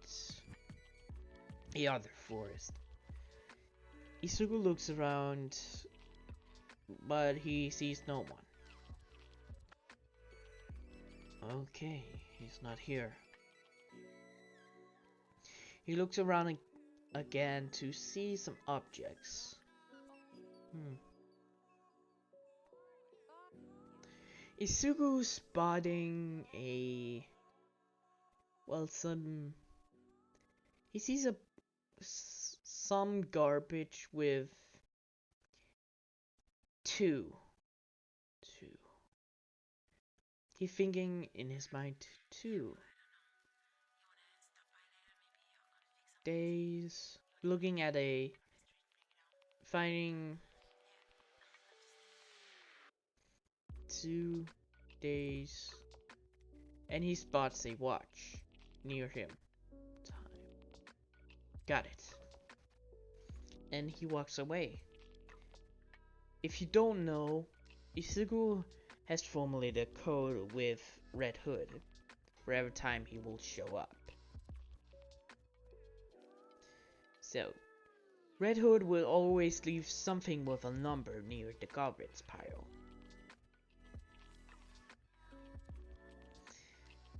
A: the other forest. Izuku looks around, but he sees no one. Okay, he's not here. He looks around again to see some objects. Izuku spotting he sees some garbage with two. He's thinking in his mind 2 days, looking at finding 2 days, and he spots a watch near him. Time. Got it. And he walks away. If you don't know, Izuku has formulated a code with Red Hood for every time he will show up. So, Red Hood will always leave something with a number near the garbage pile.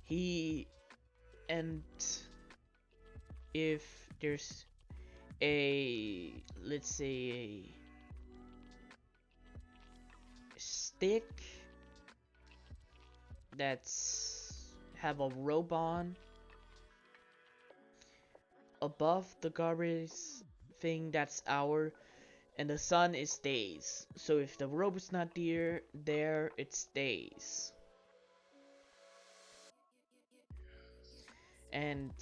A: He and if there's a, let's say, a stick that's have a rope on above the garbage thing, that's hour, and the sun is days. So if the rope is not there, it's days. And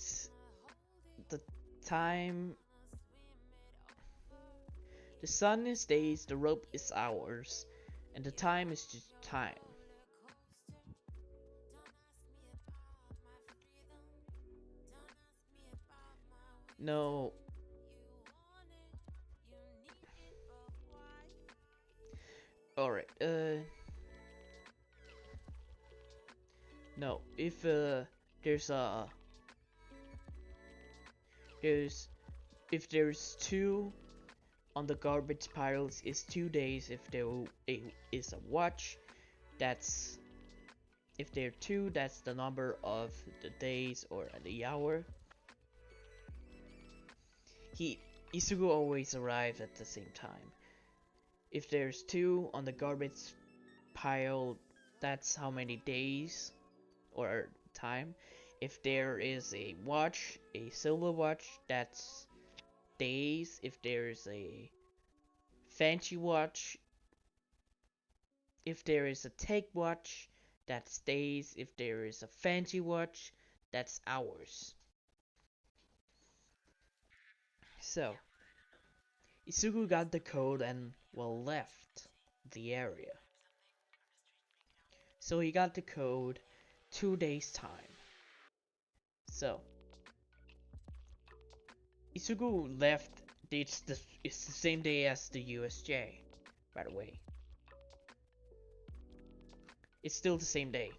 A: the time, the sun is days, the rope is hours, and the time is just time. No. Alright, no, if there's a there's if there's two on the garbage piles, is 2 days. If there is a watch, that's, if there are two, that's the number of the days or the hour. Isugu always arrives at the same time. If there's two on the garbage pile, that's how many days or time. If there is a watch, a silver watch, that's days. If there's a fancy watch, if there is a take watch, that's days. If there is a fancy watch, that's hours. So, Isugu got the code and, well, left the area. So he got the code 2 days time. So, Isugu left, it's the same day as the USJ, by the way. It's still the same day.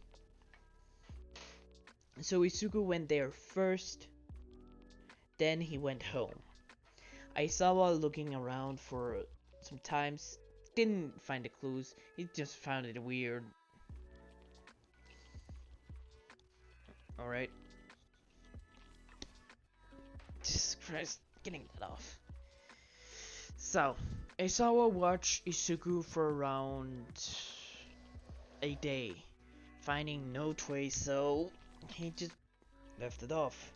A: So Isugu went there first, then he went home. Aizawa looking around for some times, didn't find the clues, he just found it weird. Alright. Jesus Christ, getting that off. So, Aizawa watched Isugu for around a day, finding no trace, so he just left it off.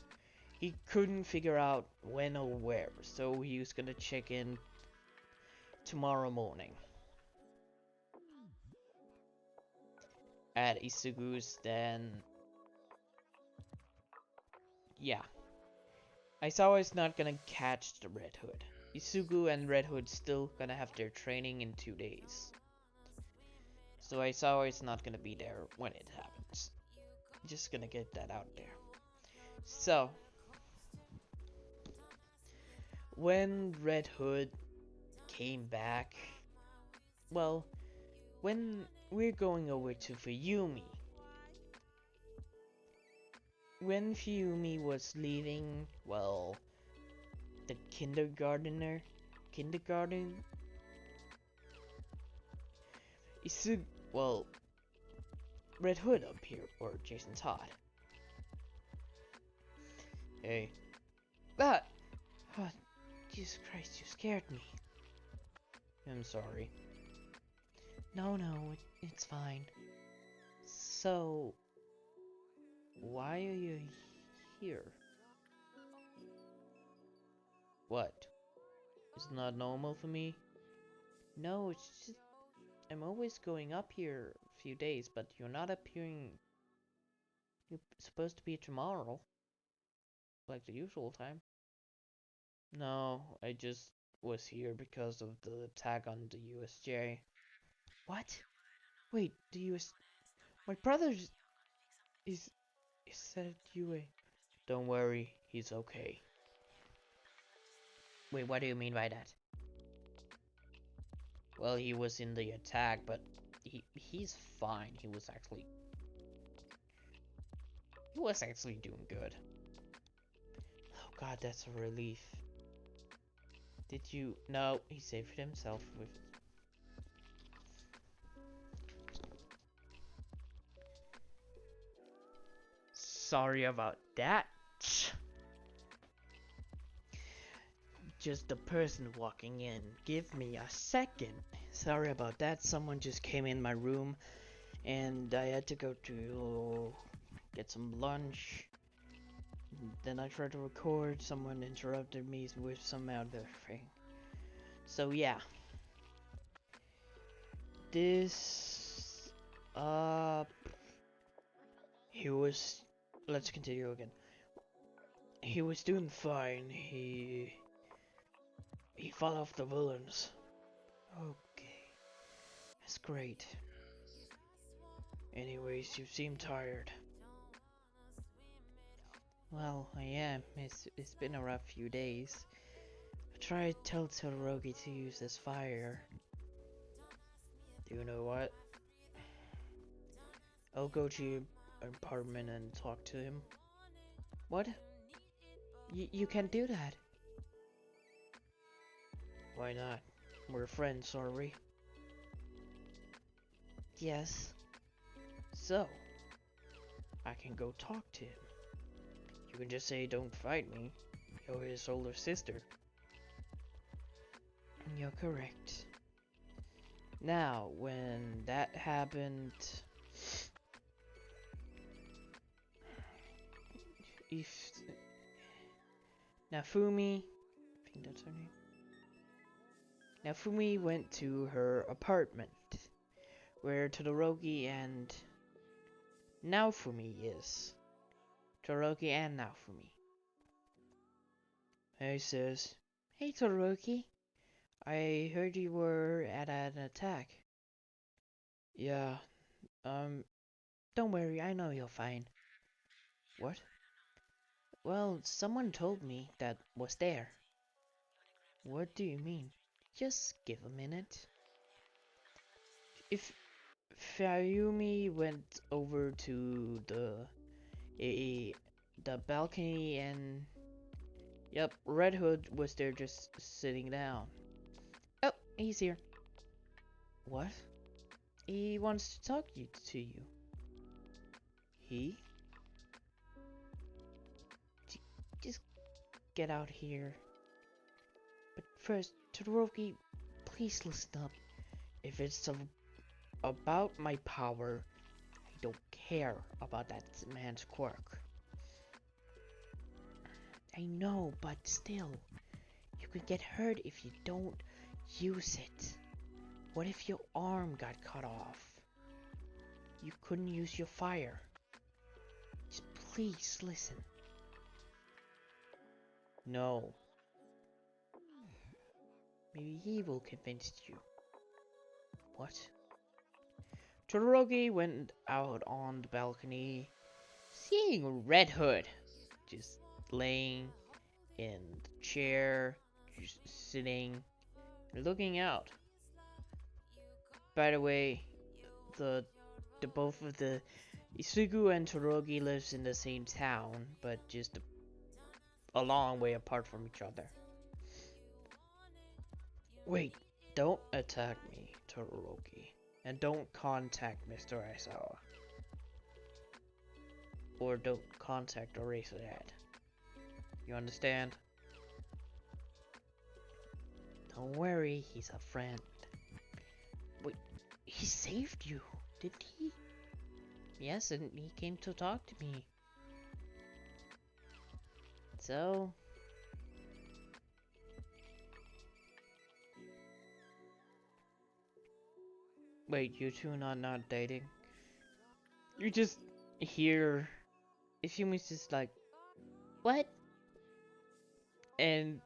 A: He couldn't figure out when or where, so he was gonna check in tomorrow morning at Isugu's. Then, yeah, Aizawa is not gonna catch the Red Hood. Isugu and Red Hood still gonna have their training in 2 days, so Aizawa is not gonna be there when it happens. Just gonna get that out there. So, when Red Hood came back, well, when we're going over to Fuyumi, when Fuyumi was leaving, well, the kindergarten, well, Red Hood appeared, or Jason Todd. Hey. Ah! Oh, Jesus Christ, you scared me. I'm sorry. No, it's fine. So, why are you here? What? It's not normal for me? No, it's just, I'm always going up here a few days, but you're not appearing. You're supposed to be tomorrow, like the usual time. No, I just was here because of the attack on the USJ. What? Wait, the US... My brother is at UA. Don't worry, he's okay. Wait, what do you mean by that? Well, he was in the attack, but he's fine. He was actually doing good. Oh god, that's a relief. Did you... No, he saved himself with... sorry about that. Just the person walking in. Give me a second. Sorry about that. Someone just came in my room and I had to go to get some lunch. Then I tried to record. Someone interrupted me with some other thing. So yeah. This he was, let's continue again. He was doing fine. He fought off the villains. Okay. That's great. Anyways, you seem tired. Well, I am. It's been a rough few days. I tried to tell Todoroki to use this fire. Do you know what? I'll go to your apartment and talk to him. What? You can't do that. Why not? We're friends, are we? Yes. So, I can go talk to him. You can just say, don't fight me. You're his older sister. You're correct. Now, when that happened... If... Nafumi... I think that's her name. Nafumi went to her apartment, where Todoroki and Naofumi is. Todoroki and Naofumi. Hey sis. Hey Todoroki. I heard you were at an attack. Yeah, don't worry, I know you're fine. What? Well, someone told me that was there. What do you mean? Just give a minute. If Fayumi went over to the balcony and yep, Red Hood was there just sitting down. Oh, he's here. What? He wants to talk to you. He? Just get out here. But first, Todoroki, please listen up. If it's about my power, I don't care about that man's quirk. I know, but still, you could get hurt if you don't use it. What if your arm got cut off? You couldn't use your fire. Just please listen. No. Maybe he will convince you. What? Todoroki went out on the balcony, seeing Red Hood just laying in the chair, just sitting, looking out. By the way, the both of the Isugu and Todoroki lives in the same town, but just a long way apart from each other. Wait, don't attack me, Todoroki. And don't contact Mr. Aizawa. Or don't contact Eraserhead. You understand? Don't worry, he's a friend. Wait, he saved you, did he? Yes, and he came to talk to me. So... Wait, you two not dating? You just hear Ifumi's just like, what? And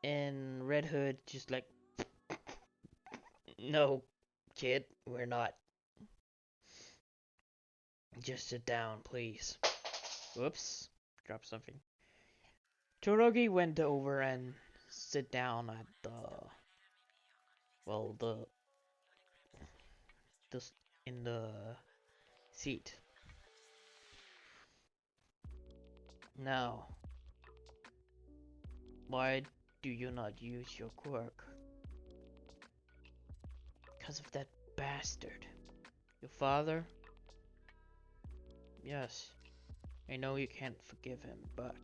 A: Red Hood just like, no, kid, we're not. Just sit down, please. Whoops, dropped something. Todoroki went over and sit down at in the seat. Now, why do you not use your quirk? Because of that bastard. Your father? Yes, I know you can't forgive him, but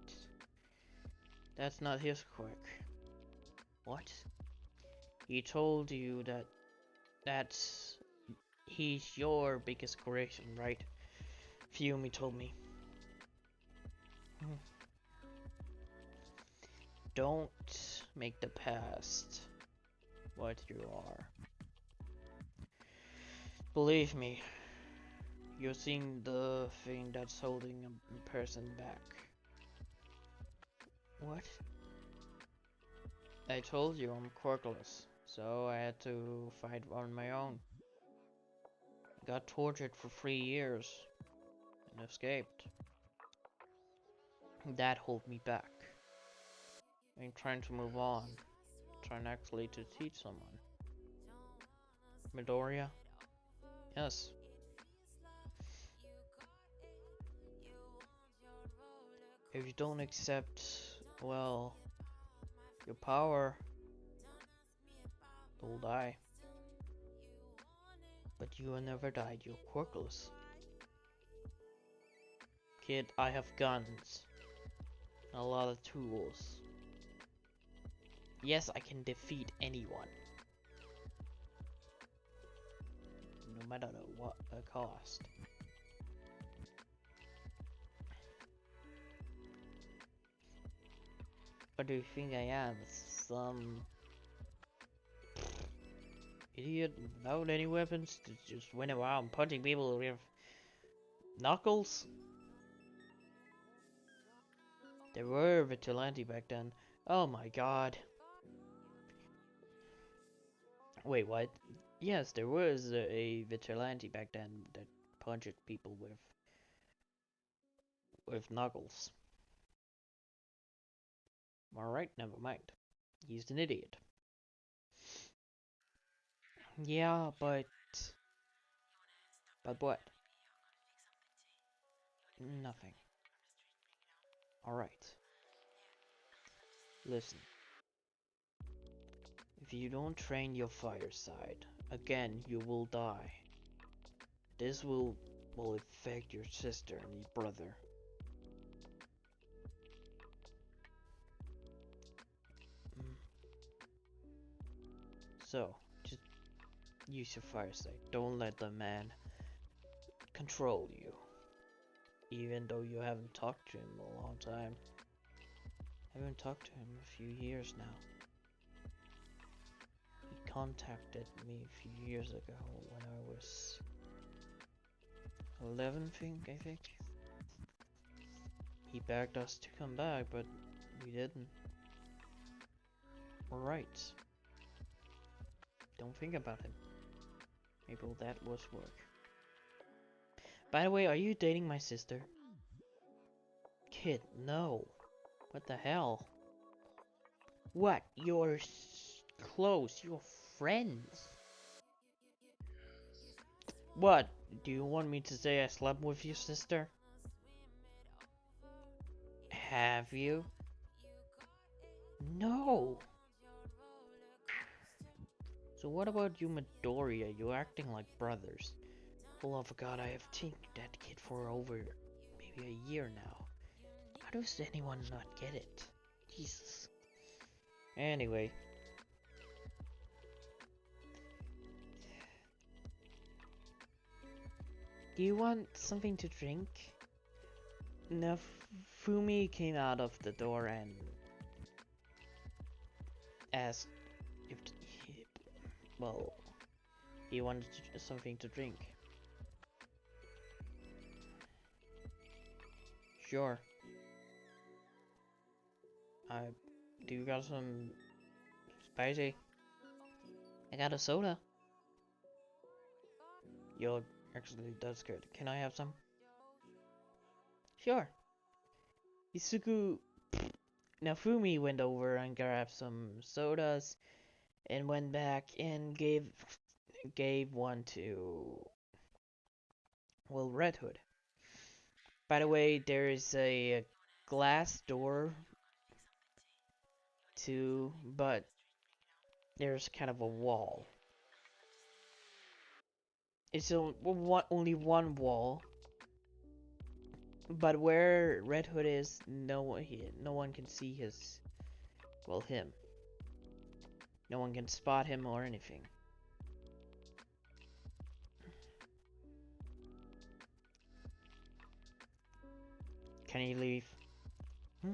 A: that's not his quirk. What? He told you that's he's your biggest creation, right? Fiumi told me. Don't make the past what you are. Believe me, you're seeing the thing that's holding a person back. What? I told you I'm quirkless, so I had to fight on my own. I got tortured for 3 years and escaped. That held me back. I'm trying to move on, trying actually to teach someone. Midoriya? Yes. If you don't accept, well, your power, you'll die. But you will never die, you're quirkless. Kid, I have guns. A lot of tools. Yes, I can defeat anyone. No matter what the cost. What do you think I am? Some idiot without any weapons to just went around punching people with knuckles? There were vigilante back then. Oh my god. Wait, what? Yes, there was a vigilante back then that punched people with knuckles. Alright, never mind. He's an idiot. Yeah, but what? Nothing. Alright. Listen. If you don't train your fire side, again you will die. This will affect your sister and your brother. So, just use your fire side. Don't let the man control you. Even though you haven't talked to him a long time. I haven't talked to him a few years now. He contacted me a few years ago when I was 11, I think. He begged us to come back, but we didn't. Alright. Don't think about him. Maybe that was work. By the way, are you dating my sister? Kid, no. What the hell? What? You're close. You're friends. What? Do you want me to say I slept with your sister? Have you? No. So what about you, Midoriya? You're acting like brothers. For love of God, I have seen that kid for over maybe a year now. How does anyone not get it? Jesus. Anyway. Do you want something to drink? Fumi came out of the door and asked if he wanted something to drink. Sure. Do you got some spicy? I got a soda. Yo, actually, that's good. Can I have some? Sure. Fumi went over and grabbed some sodas and went back and gave one to, well, Red Hood. By the way, there is a glass door too, but there's kind of a wall. It's only one wall, But where Red Hood is, no one can see his, well, him. No one can spot him or anything. Can you leave? Hmm?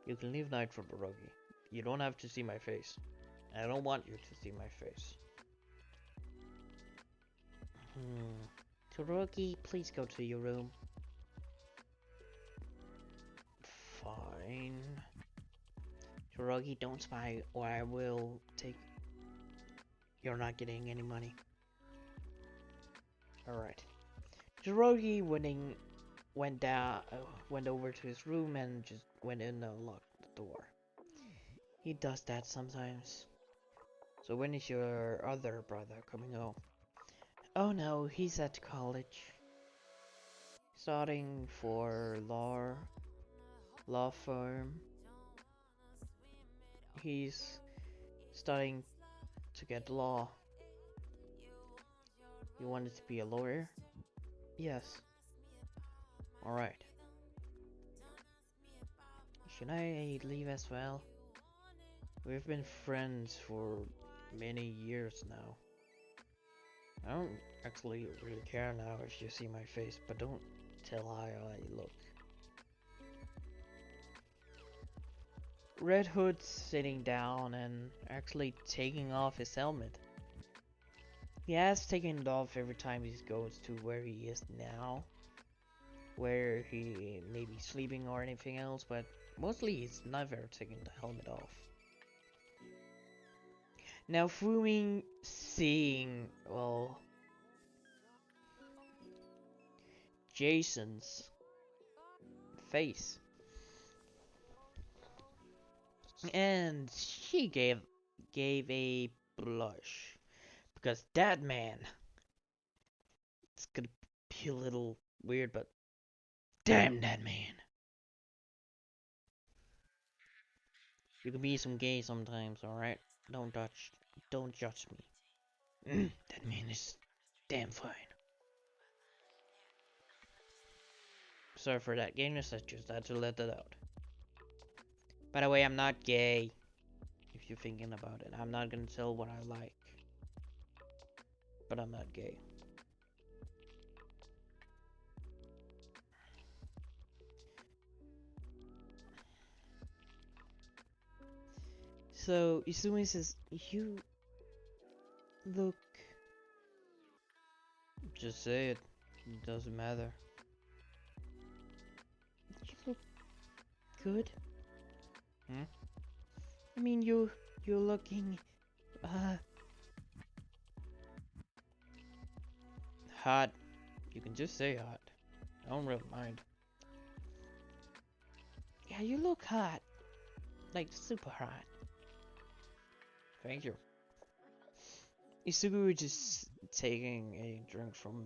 A: You can leave Night for Todoroki. You don't have to see my face. I don't want you to see my face. Todoroki, please go to your room. Fine. Todoroki, don't spy or I will take... You're not getting any money. Alright. Todoroki went over to his room and just went in and locked the door. He does that sometimes. So when is your other brother coming home? Oh no, he's at college. Starting for law firm. He's studying to get law. You wanted to be a lawyer? Yes. Alright. Should I leave as well? We've been friends for many years now. I don't actually really care now if you see my face, but don't tell how I look. Red Hood's sitting down and actually taking off his helmet. He has taken it off every time he goes to where he is now. Where he may be sleeping or anything else, but mostly he's never taking the helmet off. Now Fumi seeing, well, Jason's face. And she gave a blush. Because that man, it's gonna be a little weird, but damn that man. You can be some gay sometimes, alright? Don't judge me. That man is damn fine. Sorry for that gayness, I just had to let that out. By the way, I'm not gay. If you're thinking about it, I'm not gonna tell what I like. But I'm not gay. So, Izumi says, you look... Just say it. It doesn't matter. You look good. Hmm? I mean, you're looking... hot. You can just say hot. I don't really mind. Yeah, you look hot. Like, super hot. Thank you. Isugu is just taking a drink from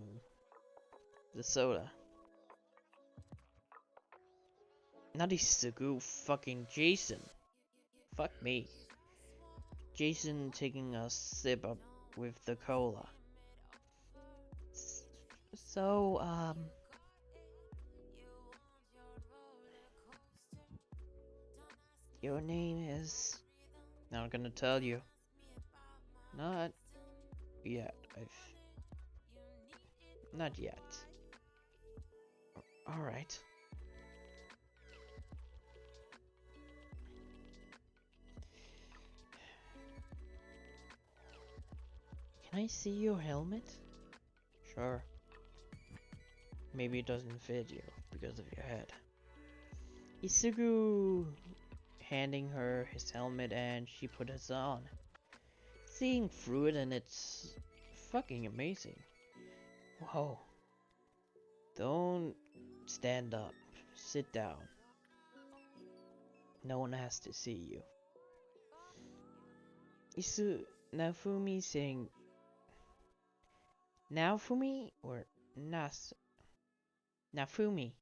A: the soda. Not Isugu, fucking Jason. Fuck me. Jason taking a sip up with the cola. So, your name is... Not gonna tell you. Not yet. Not yet. Alright. Can I see your helmet? Sure. Maybe it doesn't fit you because of your head. Isugu handing her his helmet and she put it on. Seeing through it and it's fucking amazing. Whoa. Don't stand up. Sit down. No one has to see you. Nafumi saying Naofumi or Nafumi?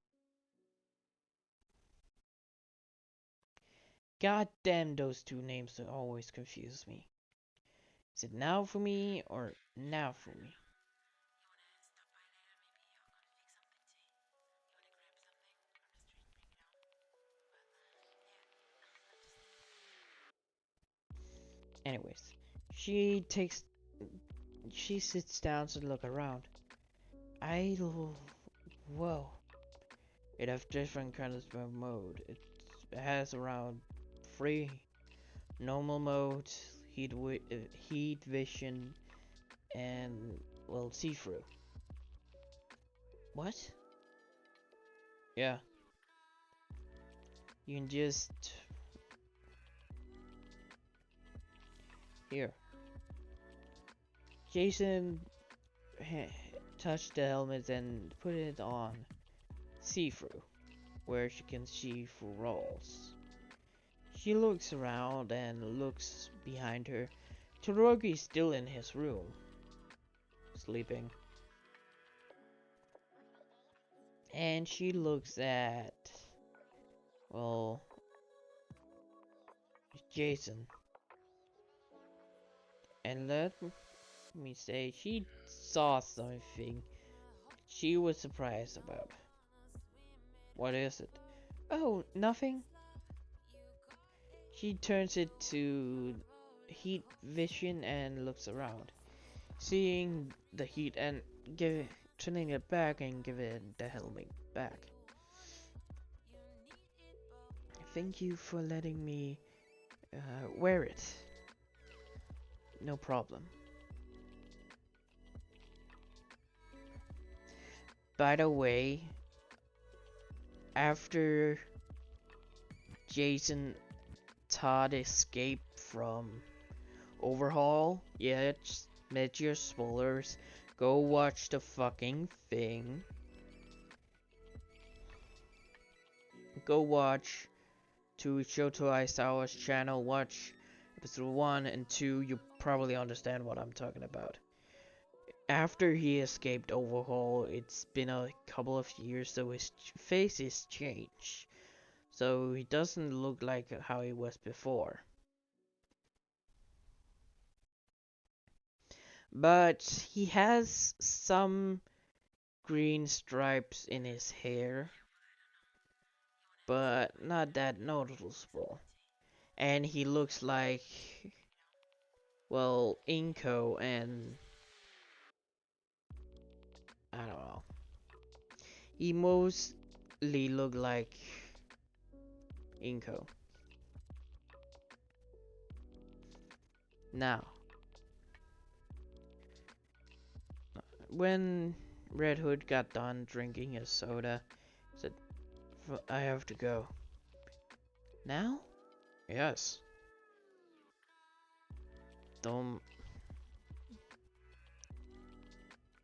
A: God damn, those two names always confuse me. Is it Naofumi or Nafumi? Anyways, she sits down to look around. Whoa. It has different kinds of mode. It has around 3 normal modes, heat vision, and, well, see-through. What? Yeah. You can just... Here. Jason touched the helmet and put it on see-through, where she can see through walls. She looks around and looks behind her. Todoroki is still in his room, sleeping. And she looks at, well, Jason. And let me say, she saw something she was surprised about. What is it? Oh, nothing. She turns it to heat vision and looks around, seeing the heat and turning it back and giving the helmet back. Thank you for letting me wear it. No problem. By the way, after Jason Todd escaped from Overhaul, yeah, it's major spoilers. Go watch the fucking thing. Go watch to Shōta Aizawa's channel. Watch episode 1 and 2. You probably understand what I'm talking about. After he escaped Overhaul, it's been a couple of years, so his face is changed. So he doesn't look like how he was before. But he has some green stripes in his hair, but not that noticeable. And he looks like, well, Inko and I don't know. He mostly look like Inko. Now, when Red Hood got done drinking his soda, he said, I have to go. Now? Yes. Don't...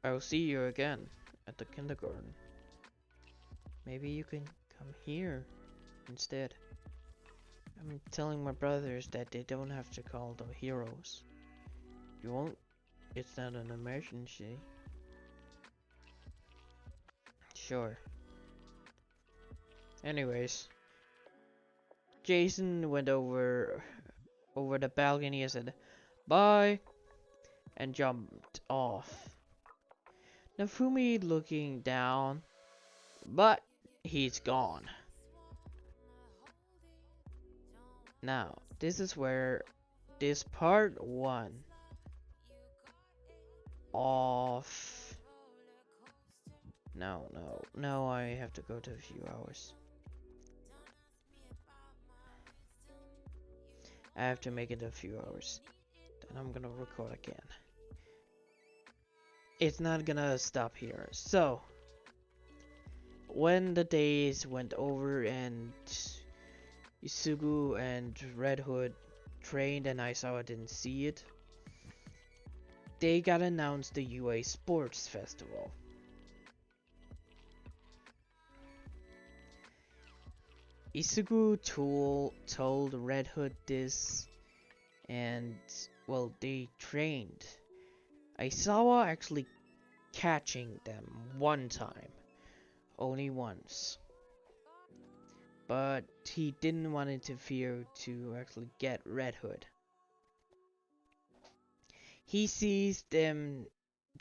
A: I'll see you again at the kindergarten. Maybe you can come here instead. I'm telling my brothers that they don't have to call them heroes. You won't. It's not an emergency. Sure. Anyways, Jason went over the balcony and said, "Bye," and jumped off. Nafumi looking down, but he's gone. Now, this is where this part 1 of... No, I have to go to a few hours. I have to make it a few hours. Then I'm gonna record again. It's not gonna stop here. So, when the days went over and Isugu and Red Hood trained and Aizawa didn't see it, they got announced the UA Sports Festival. Isugu told Red Hood this, and, well, they trained. Aizawa actually catching them one time. Only once. But he didn't want to interfere to actually get Red Hood. He sees them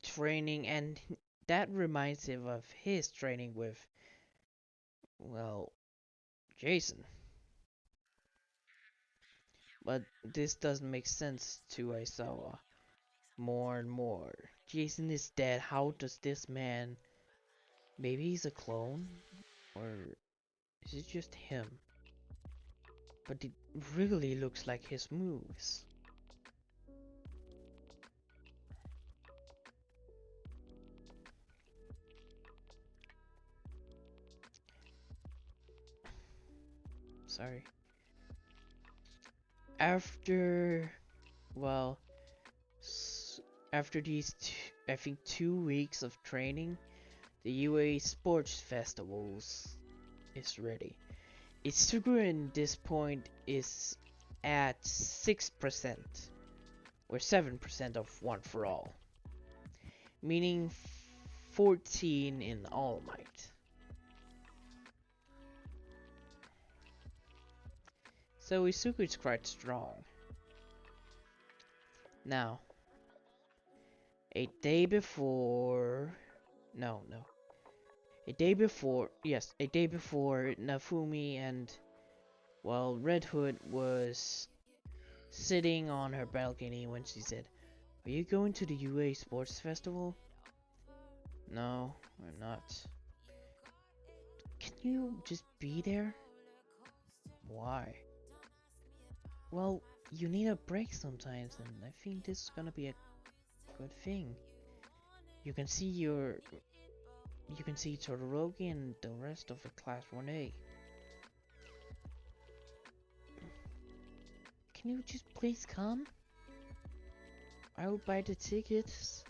A: training, and that reminds him of his training with, well, Jason. But this doesn't make sense to Aizawa. More and more. Jason is dead. How does this man... Maybe he's a clone? Or is it just him? But it really looks like his moves. Sorry. After... Well... After these, I think 2 weeks of training, the UA Sports Festivals is ready. Itsugu at this point is at 6% or 7% of One for All, meaning 14 in All Might. So Itsugu is quite strong. Now, a day before Nafumi and, well, Red Hood was sitting on her balcony when she said, "Are you going to the UA Sports Festival?" "No, I'm not." "Can you just be there?" "Why?" "Well, you need a break sometimes, and I think this is gonna be a good thing. You can see Todoroki and the rest of the Class 1A. Can you just please come? I'll buy the tickets."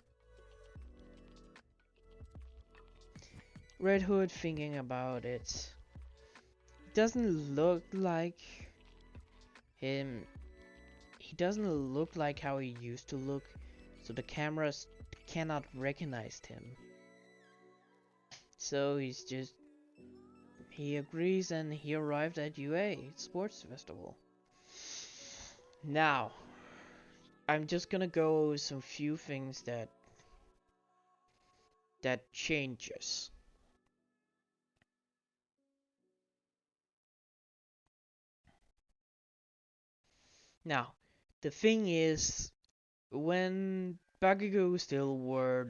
A: Red Hood thinking about it. Doesn't look like him. He doesn't look like how he used to look, so the cameras cannot recognize him. So he agrees and he arrived at UA Sports Festival. Now, I'm just gonna go over some few things that changes. Now, the thing is, when Bakugo still were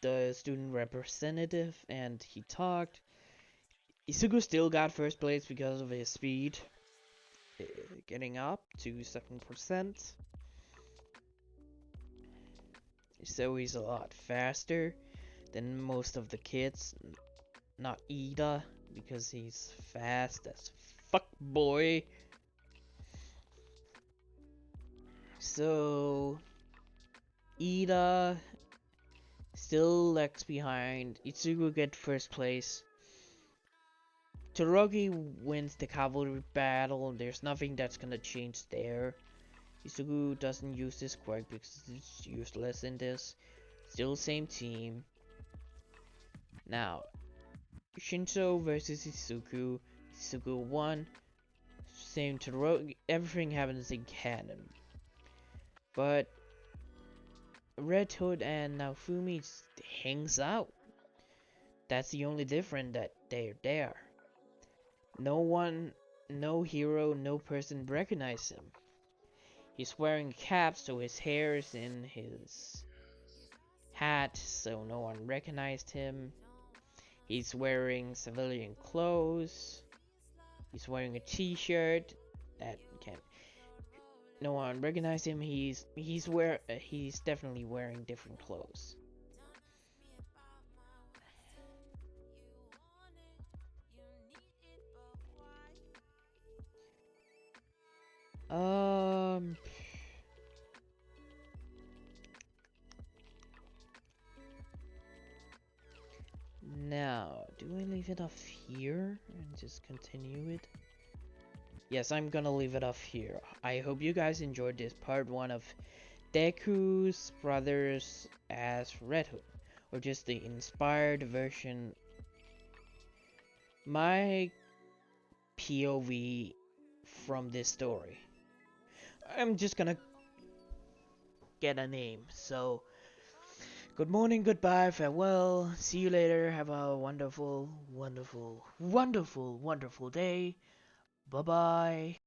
A: the student representative and he talked, Isugu still got first place because of his speed, getting up to 7%. So he's a lot faster than most of the kids. Not Ida, because he's fast as fuck, boy. So Ida still lags behind. Itsugu gets first place. Todoroki wins the cavalry battle. There's nothing that's gonna change there. Itsugu doesn't use this quirk because it's useless in this. Still same team. Now, Shinso versus Itsugu. Itsugu won. Same Todoroki. Everything happens in canon. But Red Hood and Naofumi hangs out. That's the only difference, that they're there. No hero, no person recognize him. He's wearing a cap, so his hair is in his hat, so no one recognized him. He's wearing civilian clothes. He's wearing a t-shirt that no one recognized him. He's definitely wearing different clothes. Now, do I leave it off here and just continue it? Yes, I'm gonna leave it off here. I hope you guys enjoyed this part 1 of Deku's brothers as Red Hood, or just the inspired version. My POV from this story. I'm just gonna get a name. So, good morning, goodbye, farewell, see you later, have a wonderful, wonderful, wonderful, wonderful day. Bye bye.